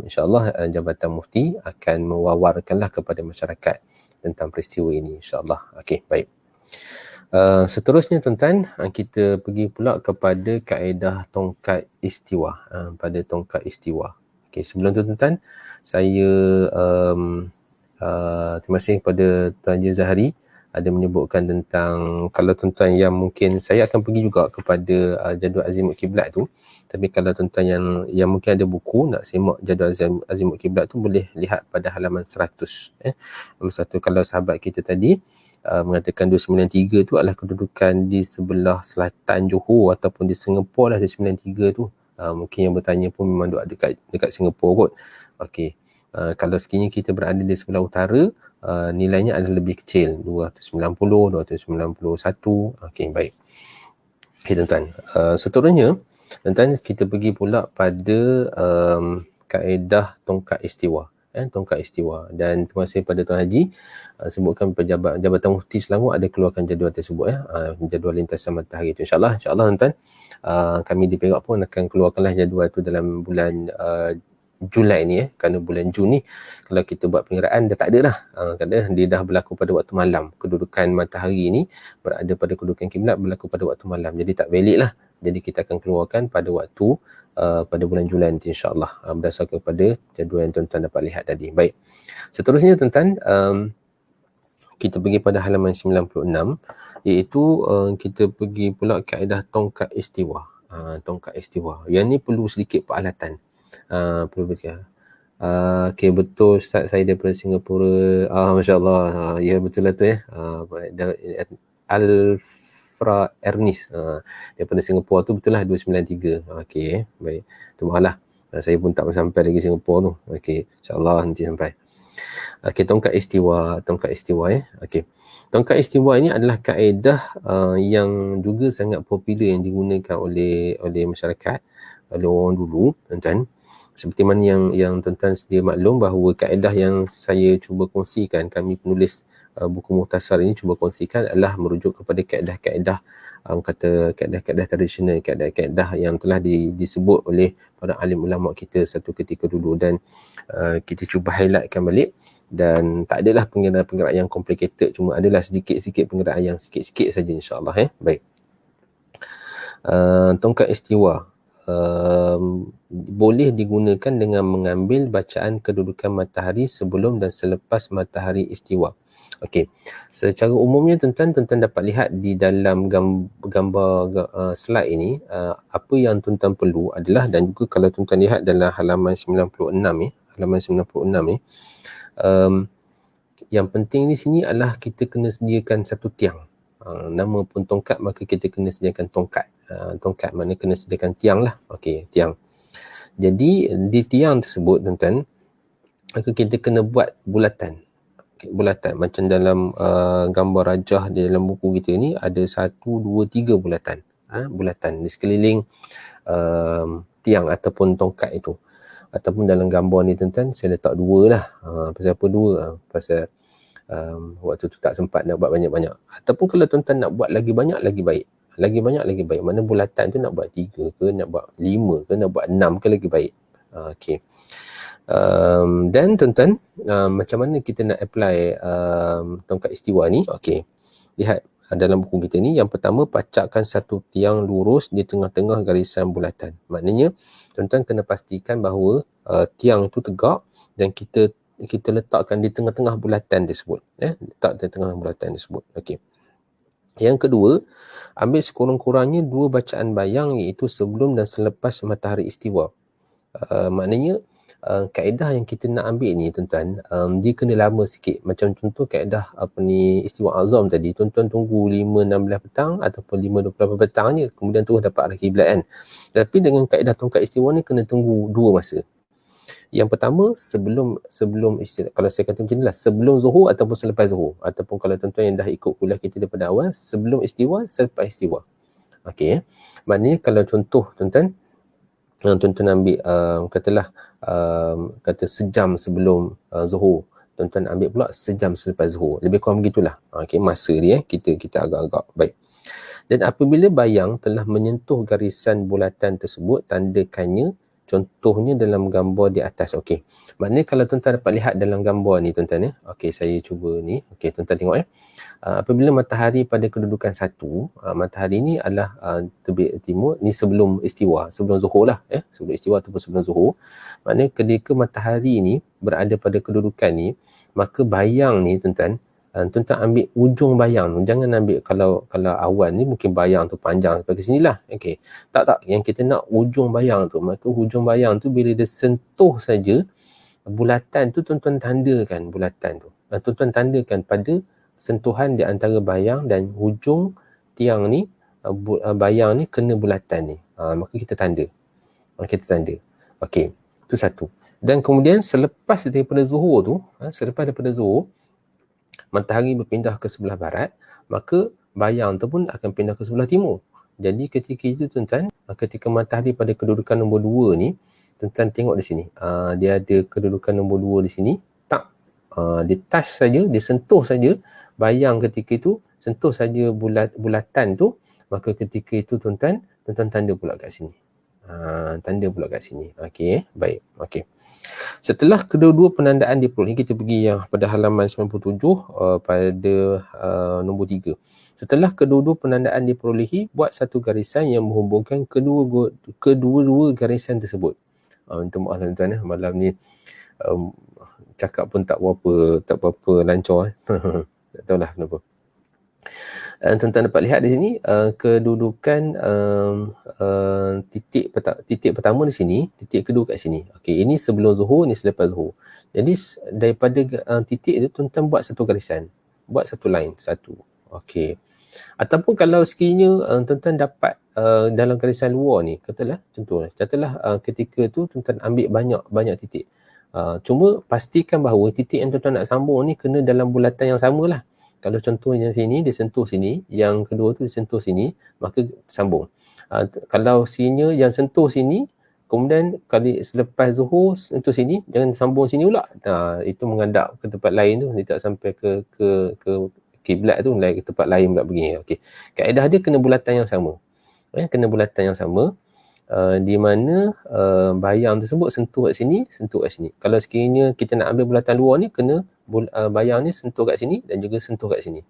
A: insya-Allah Jabatan Mufti akan mewawarkanlah kepada masyarakat tentang peristiwa ini insya-Allah. Okey, baik. Seterusnya tuan-tuan, kita pergi pula kepada kaedah tongkat istiwa. Pada tongkat istiwa. Okey, sebelum tu tuan-tuan, saya terima kasih kepada Tuan Haji Zahari ada menyebutkan tentang, kalau tuan-tuan yang mungkin saya akan pergi juga kepada jadual azimut kiblat tu, tapi kalau tuan-tuan yang mungkin ada buku nak semak jadual azimut kiblat tu, boleh lihat pada halaman 100. Halaman 100, kalau sahabat kita tadi mengatakan 293 tu adalah kedudukan di sebelah selatan Johor ataupun di Singapura lah 293 tu. Mungkin yang bertanya pun memang dekat Singapura kot. Okey. Kalau sekiranya kita berada di sebelah utara, nilainya adalah lebih kecil, 290, 291. Okey, baik. Okey tuan-tuan. Seterusnya, tuan-tuan, kita pergi pula pada kaedah tongkat istiwa. Tongkat istiwa. Dan terima kasih pada Tuan Haji sebutkan Jabatan Mufti Selangor ada keluarkan jadual tersebut, jadual lintasan matahari itu. InsyaAllah tuan-tuan, kami di Perak pun akan keluarkanlah jadual itu dalam bulan Julai ni, kerana bulan Jun ni kalau kita buat pengiraan dah tak ada dah. Kerana dia dah berlaku pada waktu malam. Kedudukan matahari ni berada pada kedudukan kiblat berlaku pada waktu malam. Jadi tak valid lah. Jadi kita akan keluarkan pada waktu pada bulan Julai nanti insya-Allah, berdasarkan kepada jadual yang tuan-tuan dapat lihat tadi. Baik. Seterusnya tuan-tuan, kita pergi pada halaman 96, iaitu kita pergi pula kaedah tongkat istiwa. Tongkat istiwa. Yang ni perlu sedikit peralatan. Perlu berkata. Okey, betul Ustaz, saya daripada Singapura. Masya-Allah. Ya betul lah tu ya. Alfra Ernest daripada Singapura tu, betul lah 293. Okey, baik. Termalah. Saya pun tak sampai lagi Singapura tu. Okey, insya-Allah nanti sampai. Okey, tongkat istiwa Okey. Tongkat istiwa ini adalah kaedah yang juga sangat popular yang digunakan oleh masyarakat, oleh orang dulu, tuan-tuan. Seperti mana yang tuan-tuan sedia maklum bahawa kaedah yang saya cuba kongsikan, kami penulis buku Mukhtasar ini cuba kongsikan adalah merujuk kepada kaedah-kaedah kaedah-kaedah tradisional, kaedah-kaedah yang telah disebut oleh para alim ulama kita satu ketika dulu, dan kita cuba highlightkan balik. Dan tak adalah pengiraan yang complicated, cuma adalah sedikit-sedikit pengiraan yang sikit-sikit saja insya-Allah. Baik. Tongkat istiwa boleh digunakan dengan mengambil bacaan kedudukan matahari sebelum dan selepas matahari istiwa. Okey, secara umumnya tuan-tuan dapat lihat di dalam gambar slide ini, apa yang tuan-tuan perlu adalah, dan juga kalau tuan-tuan lihat dalam halaman 96 ni, yang penting di sini adalah kita kena sediakan satu tiang. Nama pun tongkat, maka kita kena sediakan tongkat. Tongkat maknanya kena sediakan tiang lah. Okey, tiang. Jadi di tiang tersebut tuan-tuan, maka kita kena buat bulatan. Bulatan macam dalam gambar rajah di dalam buku kita ni ada 1, 2, 3 bulatan. Bulatan di sekeliling tiang ataupun tongkat itu. Ataupun dalam gambar ni tuan-tuan, saya letak 2 lah. Pasal apa 2? Pasal waktu tu tak sempat nak buat banyak-banyak. Ataupun kalau tuan-tuan nak buat lagi banyak, lagi baik. Lagi banyak, lagi baik. Mana bulatan tu nak buat 3 ke, nak buat 5 ke, nak buat 6 ke, lagi baik. Okey. Dan tuan-tuan, macam mana kita nak apply tongkat istiwa ni? Okey. Lihat dalam buku kita ni, yang pertama, pacakkan satu tiang lurus di tengah-tengah garisan bulatan. Maknanya, tuan-tuan kena pastikan bahawa tiang itu tegak dan kita letakkan di tengah-tengah bulatan tersebut. Letak di tengah bulatan tersebut. Okey. Yang kedua, ambil sekurang-kurangnya 2 bacaan bayang, iaitu sebelum dan selepas matahari istiwa. Maknanya, kaedah yang kita nak ambil ni tuan-tuan, dia kena lama sikit. Macam contoh kaedah istiwa azam tadi, tuan-tuan tunggu 5.16 petang ataupun 5.28 petang je, kemudian terus dapat arah kiblat kan. Tapi dengan kaedah tongkat istiwa ni kena tunggu 2 masa. Yang pertama, sebelum istiwa, kalau saya kata macam inilah, sebelum zuhur ataupun selepas zuhur, ataupun kalau tuan-tuan yang dah ikut kuliah kita daripada awal, sebelum istiwa, selepas istiwa. Okey. Maknanya kalau contoh tuan-tuan, tuan-tuan ambil katalah kata sejam sebelum Zuhur, tuan-tuan ambil pula sejam selepas Zuhur. Lebih kurang begitulah. Okey, masa dia kita agak-agak baik. Dan apabila bayang telah menyentuh garisan bulatan tersebut, tandakannya contohnya dalam gambar di atas. Okey. Maknanya kalau tuan-tuan dapat lihat dalam gambar ni tuan-tuan ya. Okey, saya cuba ni. Okey, tuan-tuan tengok ya. Apabila matahari pada kedudukan 1, matahari ni adalah terbit timur ni sebelum istiwa, sebelum Zuhur lah ya. Sebelum istiwa ataupun sebelum Zuhur. Maknanya ketika matahari ni berada pada kedudukan ni, maka bayang ni tuan-tuan, tuan-tuan ambil ujung bayang tu. Jangan ambil kalau awan ni mungkin bayang tu panjang sampai ke sini lah. Okey. Tak. Yang kita nak ujung bayang tu. Maka ujung bayang tu bila dia sentuh saja bulatan tu, tuan-tuan tandakan bulatan tu. Tuan-tuan tandakan pada sentuhan di antara bayang dan hujung tiang ni, bayang ni kena bulatan ni. Maka kita tanda. Okey. Itu satu. Dan kemudian selepas daripada Zuhur tu, matahari berpindah ke sebelah barat, maka bayang tu pun akan pindah ke sebelah timur. Jadi ketika itu tuan-tuan, ketika matahari pada kedudukan nombor 2 ni, tuan-tuan tengok di sini. Dia ada kedudukan nombor 2 di sini. Tak. Dia touch saja, dia sentuh saja bayang ketika itu, sentuh saja bulatan tu, maka ketika itu tuan-tuan tanda pula kat sini. Okey, baik. Okey. Setelah kedua-dua penandaan diperolehi, kita pergi yang pada halaman 97 pada nombor 3. Setelah kedua-dua penandaan diperolehi, buat satu garisan yang menghubungkan kedua-dua garisan tersebut. Minta maaf tuan-tuan malam ni cakap pun tak berapa lancar. Tak tahulah kenapa. Tuan-tuan dapat lihat di sini kedudukan titik pertama di sini, titik kedua kat sini. Okey, ini sebelum Zuhur, ini selepas Zuhur. Jadi daripada titik itu tuan-tuan buat satu garisan, buat satu line, satu. Okey. Ataupun kalau sekiranya tuan-tuan dapat dalam garisan luar ni, katalah ketika tu tuan-tuan ambil banyak titik. Cuma pastikan bahawa titik yang tuan-tuan nak sambung ni kena dalam bulatan yang samalah. Kalau contohnya sini dia sentuh sini, yang kedua tu dia sentuh sini, maka sambung. Kalau sini yang sentuh sini, kemudian kali selepas Zuhur sentuh sini, jangan sambung sini pula. Itu menghadap ke tempat lain tu, dia tak sampai ke kiblat tu, ke tempat lain pula begini. Okey. Kaedah dia kena bulatan yang sama. Kena bulatan yang sama. Di mana bayang tersebut sentuh kat sini. Kalau sekiranya kita nak ambil bulatan luar ni, kena bayang ni sentuh kat sini dan juga sentuh kat sini.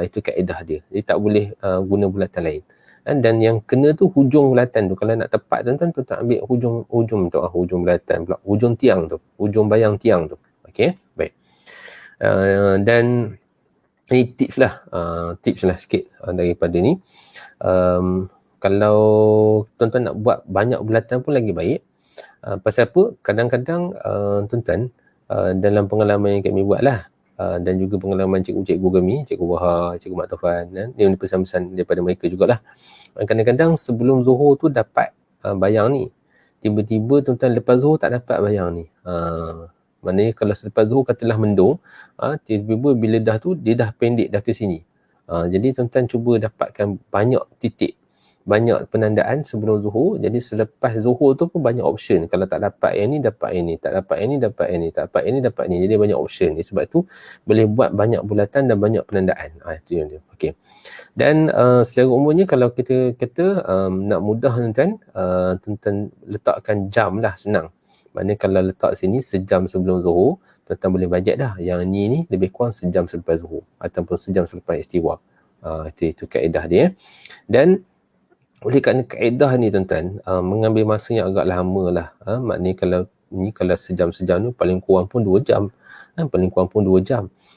A: Itu kaedah dia. Dia tak boleh guna bulatan lain. Dan yang kena tu hujung bulatan tu. Kalau nak tepat tuan-tuan ambil hujung bulatan pula. Hujung tiang tu. Hujung bayang tiang tu. Okey, baik. Dan ini tips lah sikit daripada ni. Kalau tuan-tuan nak buat banyak bulatan pun lagi baik. Pasal apa? Kadang-kadang tuan-tuan dalam pengalaman yang kami buat lah, dan juga pengalaman cikgu-cikgu kami, Cikgu Wahab, Cikgu Mak Taufan, ini pesan-pesan daripada mereka jugalah. Kadang-kadang sebelum Zuhur tu dapat bayang ni. Tiba-tiba tuan-tuan lepas Zuhur tak dapat bayang ni. Maknanya kalau selepas Zuhur katalah mendung, tiba-tiba bila dah tu dia dah pendek dah ke sini. Jadi tuan-tuan cuba dapatkan banyak titik, banyak penandaan sebelum Zuhur. Jadi selepas Zuhur tu pun banyak option. Kalau tak dapat yang ni, dapat yang ni. Tak dapat yang ni, dapat yang ni. Tak dapat yang ni, dapat yang ni. Jadi banyak option. Sebab tu boleh buat banyak bulatan dan banyak penandaan. Itu yang dia. Okey. Dan secara umumnya kalau kita kata nak mudah tuan-tuan, tuan-tuan letakkan jam lah, senang. Maknanya kalau letak sini sejam sebelum Zuhur, tuan-tuan boleh bajet dah. Yang ni lebih kurang sejam selepas Zuhur ataupun sejam selepas istiwa. Itu kaedah dia. Dan oleh kerana kaedah ni tuan-tuan mengambil masa yang agak lama lah. Maknanya kalau sejam-sejam tu paling kurang pun 2 jam.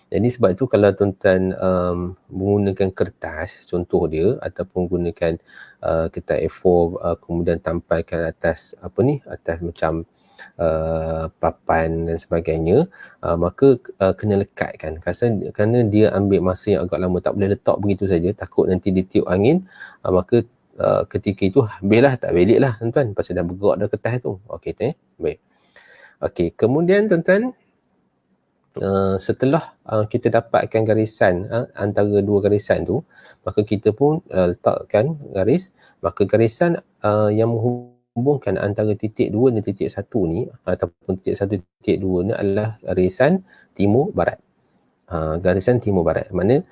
A: Jadi sebab itu kalau tuan-tuan menggunakan kertas, contoh dia, ataupun gunakan kertas A4 kemudian tampalkan atas atas macam papan dan sebagainya, maka kena lekatkan. Kerana dia ambil masa yang agak lama, tak boleh letak begitu saja, takut nanti ditiup angin, maka ketika itu habislah, tak balik lah tuan-tuan, pasal dah bergerak dah kertas tu. Okey, baik. Okey, kemudian tuan-tuan setelah kita dapatkan garisan antara dua garisan tu, maka kita pun letakkan garis, maka garisan yang menghubungkan antara titik 2 dan titik 1 ni ataupun titik 1 titik 2 ni adalah garisan timur barat. Garisan timur barat. Mana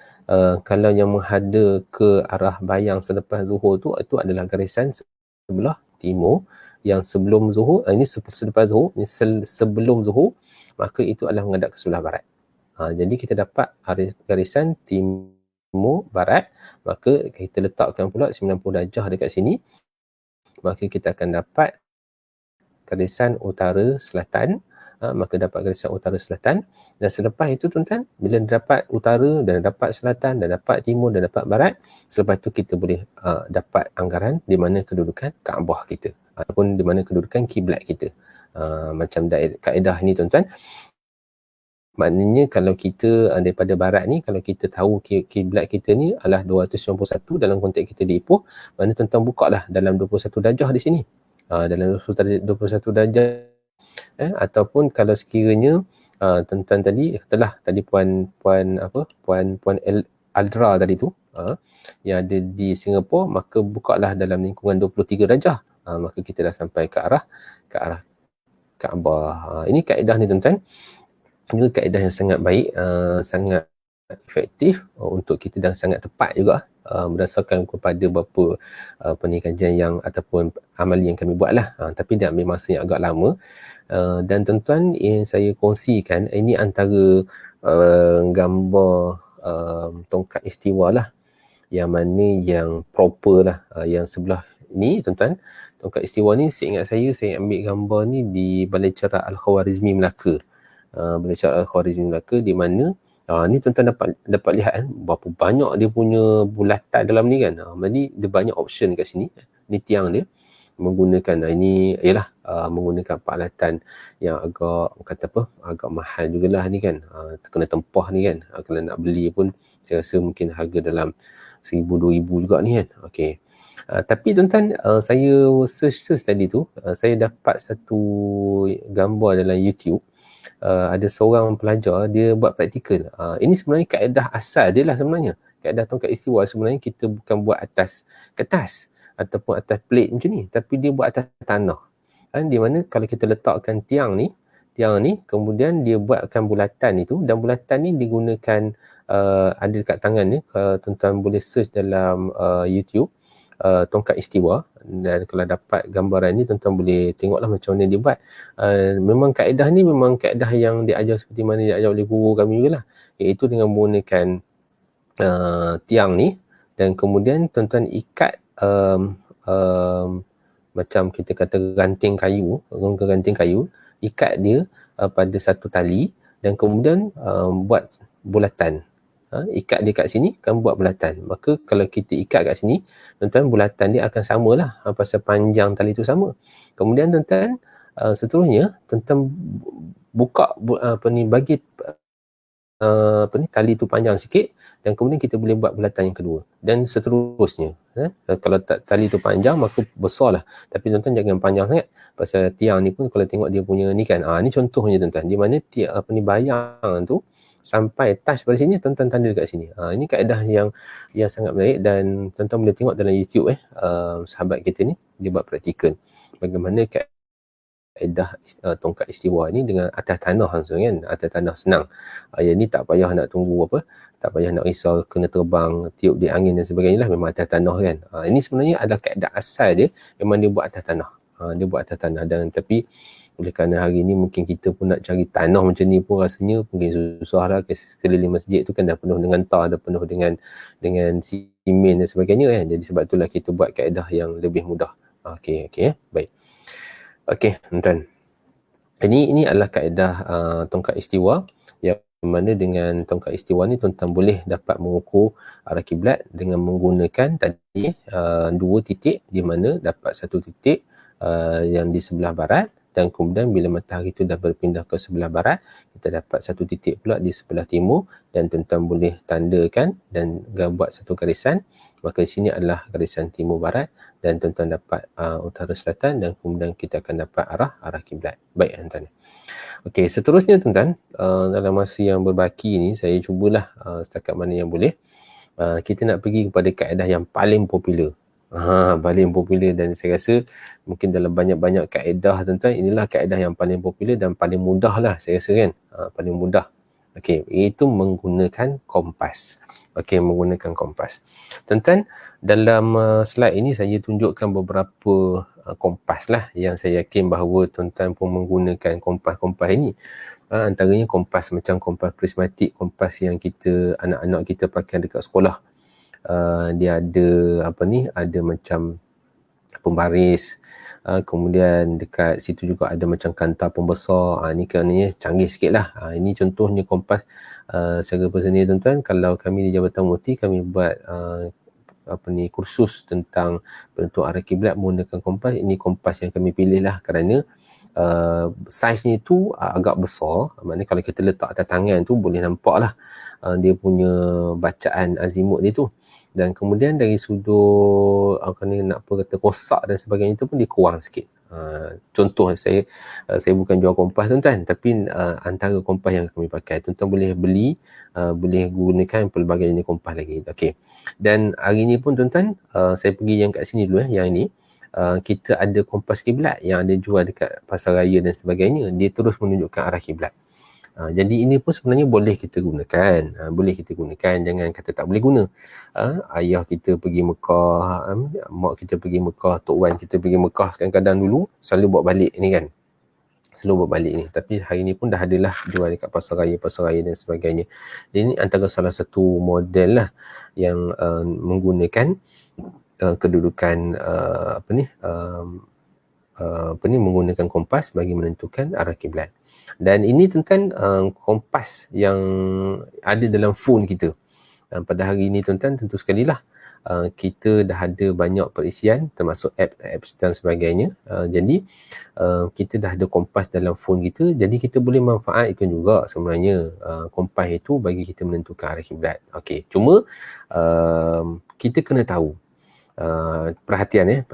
A: kalau yang menghadap ke arah bayang selepas zuhur tu, itu adalah garisan sebelah timur. Yang sebelum zuhur, ini selepas zuhur, ini sebelum zuhur, maka itu adalah menghadap ke sebelah barat. Jadi kita dapat garisan timur barat, maka kita letakkan pula 90 darjah dekat sini, maka kita akan dapat garisan utara selatan. Maka dapat garisan utara selatan, dan selepas itu tuan-tuan, bila dapat utara dan dapat selatan dan dapat timur dan dapat barat, selepas itu kita boleh dapat anggaran di mana kedudukan Kaabah kita ataupun di mana kedudukan kiblat kita. Macam kaedah ni tuan-tuan, maknanya kalau kita daripada barat ni, kalau kita tahu kiblat kita ni adalah 291 dalam konteks kita di Ipoh, mana tuan-tuan buka lah dalam 21 darjah di sini. Dalam 21 darjah, ataupun kalau sekiranya tuan-tuan tadi puan Aldra tadi tu yang ada di Singapura, maka bukalah dalam lingkungan 23 darjah. Maka kita dah sampai ke arah Kaabah. Ini kaedah ni tuan-tuan, ini kaedah yang sangat baik, sangat efektif untuk kita dan sangat tepat juga, berdasarkan kepada beberapa kajian yang ataupun amali yang kami buat lah. Tapi dia ambil masa yang agak lama. Dan tuan-tuan, yang saya kongsikan ini antara gambar tongkat istiwa lah, yang mana yang proper lah. Yang sebelah ni tuan-tuan, tongkat istiwa ni saya ambil gambar ni di Balai Cerah Al-Khwarizmi Melaka. Balai Cerah Al-Khwarizmi Melaka, di mana ni tuan-tuan dapat lihat kan, berapa banyak dia punya bulatan dalam ni kan. Jadi dia banyak option kat sini. Ni tiang dia menggunakan ini ialah menggunakan peralatan yang agak mahal jugalah ni kan. Kena tempah ni kan. Kalau nak beli pun saya rasa mungkin harga dalam 1,000-2,000 juga ni kan. Okey. Tapi tuan-tuan, saya search tadi tu, saya dapat satu gambar dalam YouTube. Ada seorang pelajar, dia buat praktikal. Ini sebenarnya kaedah asal dia lah sebenarnya. Kaedah tongkat istiwa sebenarnya kita bukan buat atas kertas ataupun atas plate macam ni, tapi dia buat atas tanah. Di mana kalau kita letakkan tiang ni, kemudian dia buatkan bulatan itu, dan bulatan ni digunakan ada dekat tangan ni. Kalau tuan-tuan boleh search dalam YouTube tongkat istiwa, dan kalau dapat gambaran ni tuan-tuan boleh tengoklah macam mana dia buat. Memang kaedah ni memang kaedah yang diajar seperti mana diajar oleh guru kami jugalah, iaitu dengan menggunakan tiang ni, dan kemudian tuan-tuan ikat macam kita kata ranting kayu, ikat dia pada satu tali, dan kemudian buat bulatan. Ikat dia kat sini, kan buat bulatan. Maka kalau kita ikat kat sini, tuan-tuan, bulatan dia akan samalah pasal panjang tali tu sama. Kemudian tuan-tuan, seterusnya tuan-tuan buka bagi tali tu panjang sikit, dan kemudian kita boleh buat bulatan yang kedua, dan seterusnya. Kalau tali tu panjang maka besarlah, tapi tuan-tuan jangan panjang sangat, pasal tiang ni pun kalau tengok dia punya ni kan, ni contohnya tuan-tuan, di mana bayang tu sampai touch pada sini, tuan-tuan tanda dekat sini. Ini kaedah yang sangat baik, dan tuan-tuan boleh tengok dalam YouTube sahabat kita ni dia buat praktikal bagaimana kaedah tongkat istiwa ni dengan atas tanah langsung kan, atas tanah senang. Yang ni tak payah nak tunggu tak payah nak risau kena terbang, tiup di angin dan sebagainya lah, memang atas tanah kan. Ini sebenarnya adalah kaedah asal dia, memang dia buat atas tanah. Dan tapi oleh kerana hari ni mungkin kita pun nak cari tanah macam ni pun rasanya mungkin susah lah. Sekeliling masjid tu kan dah penuh dengan tar, dah penuh dengan simen dan sebagainya kan. Jadi sebab itulah kita buat kaedah yang lebih mudah. Okey, baik. Okey, tuan-tuan. Ini adalah kaedah tongkat istiwa, yang mana dengan tongkat istiwa ni tuan-tuan boleh dapat mengukur arah kiblat dengan menggunakan tadi dua titik, di mana dapat satu titik yang di sebelah barat, dan kemudian bila matahari itu dah berpindah ke sebelah barat, kita dapat satu titik pula di sebelah timur, dan tuan-tuan boleh tandakan dan buat satu garisan maka di sini adalah garisan timur barat dan tuan-tuan dapat utara selatan dan kemudian kita akan dapat arah kiblat. Baik tuan-tuan. Okey, seterusnya tuan-tuan, dalam masa yang berbaki ni saya cubalah setakat mana yang boleh kita nak pergi kepada kaedah yang paling popular. Paling popular dan saya rasa mungkin dalam banyak-banyak kaedah tuan-tuan, inilah kaedah yang paling popular dan paling mudah lah saya rasa kan. Paling mudah. Okey, iaitu menggunakan kompas. Okey, menggunakan kompas. Tuan-tuan, dalam slide ini saya tunjukkan beberapa kompas lah yang saya yakin bahawa tuan-tuan pun menggunakan kompas-kompas ini. Antaranya kompas macam kompas prismatik, kompas yang anak-anak kita pakai dekat sekolah. Dia ada ada macam pembaris, kemudian dekat situ juga ada macam kantar pembesar. Ni kerana canggih sikit lah. Ini contohnya kompas secara personal tuan-tuan. Kalau kami di Jabatan Mufti, kami buat kursus tentang penentuan arah kiblat menggunakan kompas. Ini kompas yang kami pilih lah kerana saiznya itu agak besar. Maknanya kalau kita letak atas tangan tu boleh nampak lah dia punya bacaan azimut dia tu. Dan kemudian dari sudut kosak dan sebagainya itu pun dia kurang sikit. Contoh saya bukan jual kompas tuan-tuan, tapi antara kompas yang kami pakai, tuan-tuan boleh beli, boleh gunakan pelbagai jenis kompas lagi. Okey. Dan hari ni pun tuan-tuan, saya pergi yang kat sini dulu yang ini. Kita ada kompas kiblat yang ada jual dekat pasar raya dan sebagainya. Dia terus menunjukkan arah kiblat. Jadi ini pun sebenarnya boleh kita gunakan. Boleh kita gunakan, jangan kata tak boleh guna. Ayah kita pergi Mekah, mak kita pergi Mekah, Tok Wan kita pergi Mekah kadang-kadang dulu selalu bawa balik ni kan. Selalu bawa balik ni. Tapi hari ni pun dah adalah jual dekat pasar raya dan sebagainya. Jadi ini antara salah satu model lah yang menggunakan kedudukan menggunakan kompas bagi menentukan arah kiblat. Dan ini tuan-tuan kompas yang ada dalam phone kita. Pada hari ini tuan-tuan tentu sekali lah kita dah ada banyak perisian termasuk apps dan sebagainya. Jadi kita dah ada kompas dalam phone kita, jadi kita boleh manfaatkan juga sebenarnya kompas itu bagi kita menentukan arah kiblat. Okey, cuma kita kena tahu perhatian.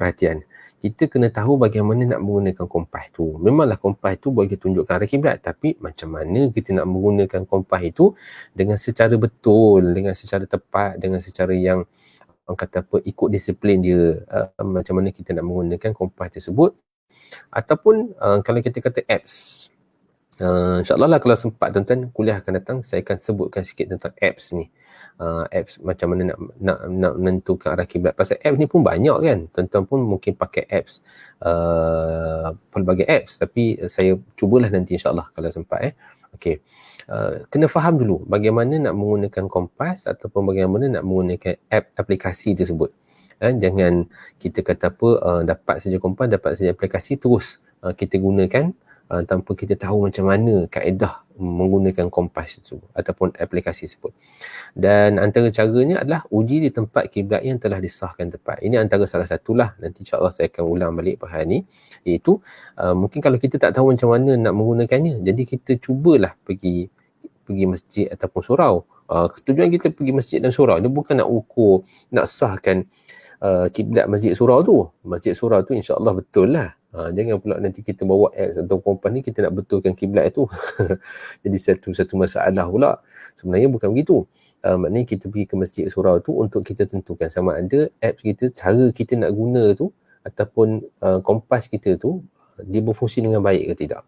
A: Kita kena tahu bagaimana nak menggunakan kompas tu. Memanglah kompas tu bagi tunjukkan arah kiblat, tapi macam mana kita nak menggunakan kompas itu dengan secara betul, dengan secara tepat, dengan secara yang ikut disiplin dia. Macam mana kita nak menggunakan kompas tersebut. Ataupun kalau kita kata apps, InsyaAllah lah kalau sempat tuan-tuan kuliah akan datang, saya akan sebutkan sikit tentang apps ni. Apps macam mana nak menentukan arah kiblat. Pasal apps ni pun banyak kan. Tuan-tuan pun mungkin pakai apps, pelbagai apps, tapi saya cubalah nanti insyaAllah kalau sempat. Okey. Kena faham dulu bagaimana nak menggunakan kompas ataupun bagaimana nak menggunakan aplikasi tersebut. Jangan kita kata dapat saja kompas, dapat saja aplikasi, terus kita gunakan tanpa kita tahu macam mana kaedah menggunakan kompas tersebut ataupun aplikasi tersebut. Dan antara caranya adalah uji di tempat kiblat yang telah disahkan tepat. Ini antara salah satulah, nanti insyaAllah saya akan ulang balik pada hari ini, iaitu mungkin kalau kita tak tahu macam mana nak menggunakannya, jadi kita cubalah pergi masjid ataupun surau. Tujuan kita pergi masjid dan surau, dia bukan nak ukur, nak sahkan kiblat masjid surau tu. Masjid surau tu insyaAllah betul lah. Jangan pula nanti kita bawa apps atau kompas ni kita nak betulkan kiblat tu. Jadi satu masalah pula. Sebenarnya bukan begitu. Maknanya kita pergi ke masjid surau tu untuk kita tentukan sama ada apps kita, cara kita nak guna tu ataupun kompas kita tu dia berfungsi dengan baik ke tidak.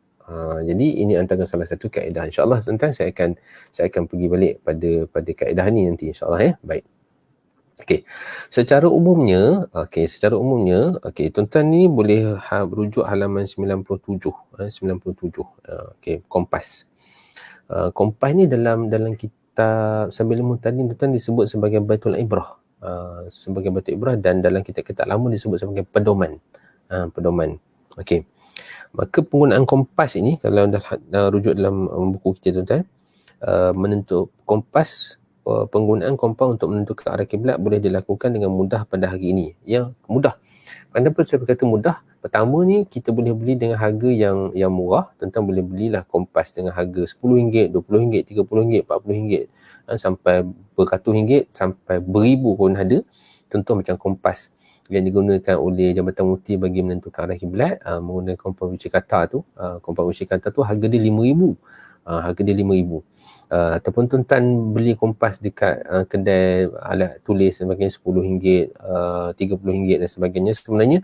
A: Jadi ini antara salah satu kaedah. InsyaAllah tuan-tuan saya akan pergi balik pada kaedah ni nanti insyaAllah Baik. Okey. Secara umumnya, tuan-tuan ni boleh rujuk halaman 97. Okey, kompas. Kompas ni dalam kitab Sabilul Muhtadin tuan-tuan disebut sebagai Baitul Ibrah. Sebagai Baitul Ibrah, dan dalam kitab-kitab lama disebut sebagai pedoman. Pedoman. Okey. Maka penggunaan kompas ini kalau dah rujuk dalam buku kita tuan-tuan, penggunaan kompas untuk menentukan arah kiblat boleh dilakukan dengan mudah pada hari ini. Yang mudah. Kenapa saya berkata mudah? Pertama ni kita boleh beli dengan harga yang murah. Tuan-tuan boleh belilah kompas dengan harga RM10, RM20, RM30, RM40, sampai beratus ringgit, sampai beribu pun ada. contoh macam kompas yang digunakan oleh Jabatan Mufti bagi menentukan arah kiblat, menggunakan kompas uci kata tu, kompas uci kata tu harga dia RM5,000. Harga dia RM5,000. Ataupun tuan-tuan beli kompas dekat kedai alat tulis sebagainya RM10, RM30 dan sebagainya, sebenarnya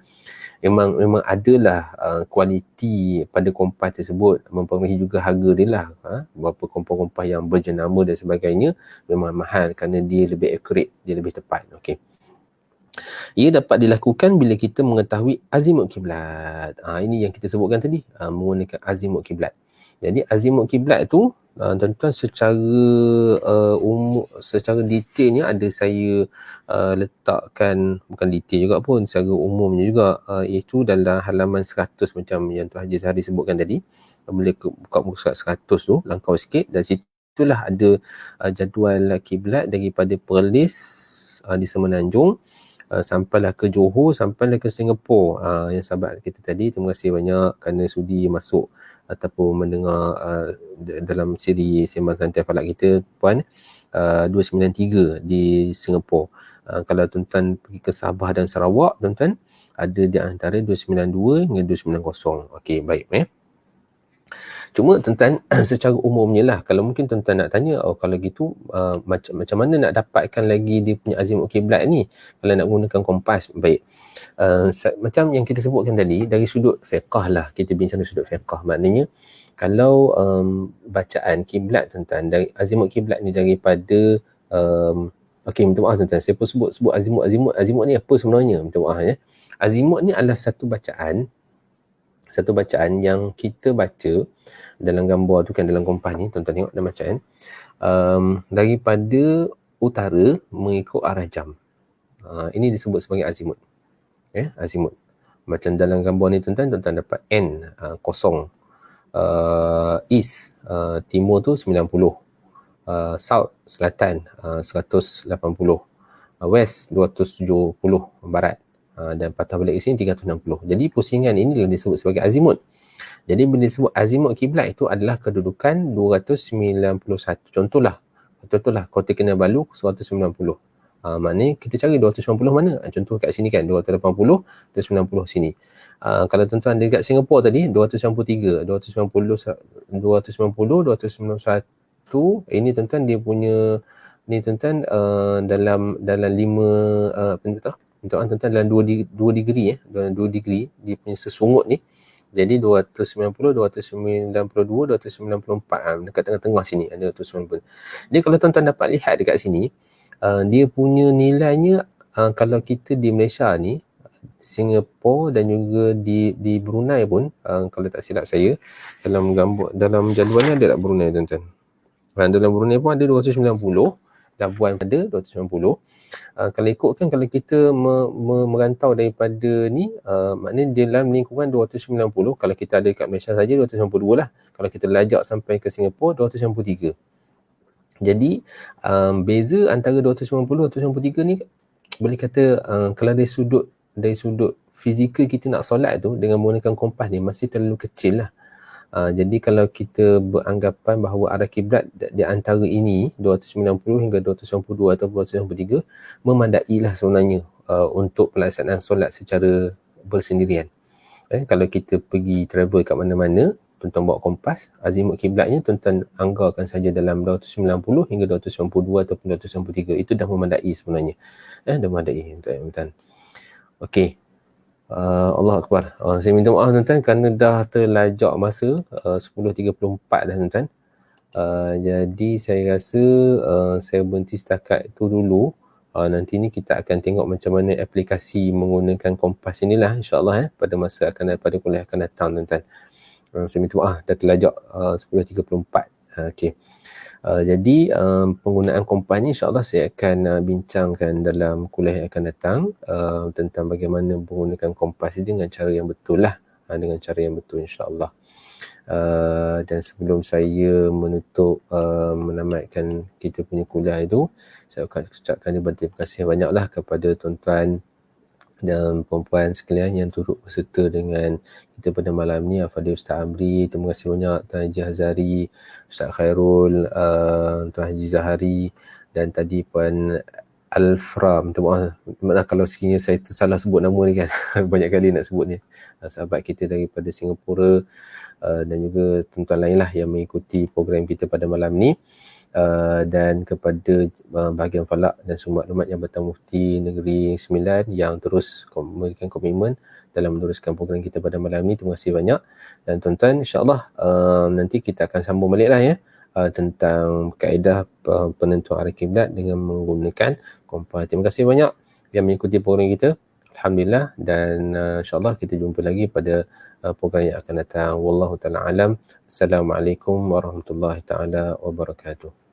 A: memang adalah kualiti pada kompas tersebut, mempengaruhi juga harga dia lah. Berapa kompas-kompas yang berjenama dan sebagainya memang mahal kerana dia lebih accurate, dia lebih tepat. Okey. Ia dapat dilakukan bila kita mengetahui azimut kiblat. Ini yang kita sebutkan tadi, menggunakan azimut kiblat. Jadi azimut kiblat tu tuan-tuan secara secara detailnya ada saya letakkan, bukan detail juga pun, secara umumnya juga, iaitu dalam halaman 100 macam yang Tuan Haji Zahari sebutkan tadi. Bila buka muka surat 100 tu, langkau sikit, dan situlah ada jadual kiblat daripada Perlis di Semenanjung, sampailah ke Johor, sampailah ke Singapura. Yang sahabat kita tadi, terima kasih banyak kerana sudi masuk ataupun mendengar dalam siri Sembang Santai Falak kita, Puan. 293 di Singapura. Kalau tuan-tuan pergi ke Sabah dan Sarawak, tuan-tuan, ada di antara 292 hingga 290. Okey, baik. Cuma tuan-tuan, secara umumnya lah, kalau mungkin tuan-tuan nak tanya, kalau gitu macam mana nak dapatkan lagi dia punya azimut kiblat ni kalau nak gunakan kompas? Baik. Macam yang kita sebutkan tadi, dari sudut fiqh lah, kita bincang dari sudut fiqh. Maknanya kalau bacaan kiblat tuan-tuan, dari azimut kiblat ni daripada okey, minta maaf tuan-tuan, saya pun sebut azimut ni apa sebenarnya, minta maaf ya. Azimut ni adalah satu bacaan yang kita baca dalam gambar tu kan, dalam kompas ni, tuan-tuan tengok dalam bacaan, daripada utara mengikut arah jam. Ini disebut sebagai azimut. Azimut. Macam dalam gambar ni tuan-tuan dapat N, kosong. East, timur tu 90. South, selatan, 180. West, 270. Barat. Dan patah balik ke sini 360. Jadi pusingan ini disebut sebagai azimut. Jadi bila disebut azimut kiblat itu adalah kedudukan 291. Contohlah Kota Kinabalu 190. Maknanya kita cari 290 mana? Contoh kat sini kan, 280, 290 sini. Kalau tuan-tuan dekat Singapura tadi 293, 291. Ini tuan-tuan dia punya ni tuan-tuan dalam 5 tuan-tuan dalam 2 degree dalam 2 degree dia punya sesungut ni. Jadi 290, 292, 294, dekat tengah-tengah sini ada 290. Jadi kalau tuan-tuan dapat lihat dekat sini, dia punya nilainya, kalau kita di Malaysia ni, Singapura dan juga di Brunei pun, kalau tak silap saya, dalam gambar, dalam jadual ni ada tak Brunei tuan-tuan? Dalam Brunei pun ada 290. Labuan ada 290. Kalau ikutkan, kalau kita merantau daripada ni, maknanya dalam lingkungan 290. Kalau kita ada kat Malaysia saja 292 lah. Kalau kita lajak sampai ke Singapura 293. Jadi beza antara 290 293 ni boleh kata kalau dari sudut fizikal kita nak solat tu dengan menggunakan kompas ni masih terlalu kecil lah. Jadi kalau kita beranggapan bahawa arah kiblat di antara ini 290 hingga 292 atau 293 memandai lah sebenarnya untuk pelaksanaan solat secara bersendirian. Kalau kita pergi travel kat mana-mana, tuan-tuan bawa kompas, azimut kiblatnya tuan-tuan anggarkan saja dalam 290 hingga 292 ataupun 293. Itu dah memandai sebenarnya. Dah memandai tuan-tuan. Okey. Allah Akbar. Saya minta maaf tuan-tuan kerana dah terlajak masa 10.34 dah tuan-tuan. Jadi saya rasa saya berhenti setakat itu dulu. Nanti ni kita akan tengok macam mana aplikasi menggunakan kompas inilah insya-Allah pada masa pada kuliah akan datang tuan-tuan. Saya minta maaf dah terlajak 10.34. Okey. Jadi penggunaan kompas ni insya-Allah saya akan bincangkan dalam kuliah yang akan datang tentang bagaimana menggunakan kompas ini dengan cara yang betul lah, dengan cara yang betul insya-Allah. Dan sebelum saya menutup menamatkan kita punya kuliah itu, saya akan ucapkan terima kasih banyaklah kepada tuan-tuan dan puan-puan sekalian yang turut berserta dengan kita pada malam ni. Al-Fadhil Ustaz Amri, terima kasih banyak Tuan Haji Hazari, Ustaz Khairul, Tuan Haji Zahari, dan tadi Puan Alfra, minta maaf kalau sekiranya saya tersalah sebut nama dia kan. Banyak kali nak sebut ni. Sahabat kita daripada Singapura dan juga tuan-tuan lain lah yang mengikuti program kita pada malam ni. Dan kepada bahagian falak dan semua maklumat yang Jabatan Mufti Negeri Sembilan yang terus memberikan komitmen dalam meneruskan program kita pada malam ni. Terima kasih banyak. Dan tuan-tuan, insyaAllah nanti kita akan sambung balik lah ya, tentang kaedah penentuan arah kiblat dengan menggunakan kompas. Terima kasih banyak yang mengikuti program kita. Alhamdulillah, dan insyaAllah kita jumpa lagi pada program yang akan datang. Wallahu ta'ala alam. Assalamualaikum warahmatullahi ta'ala wabarakatuh.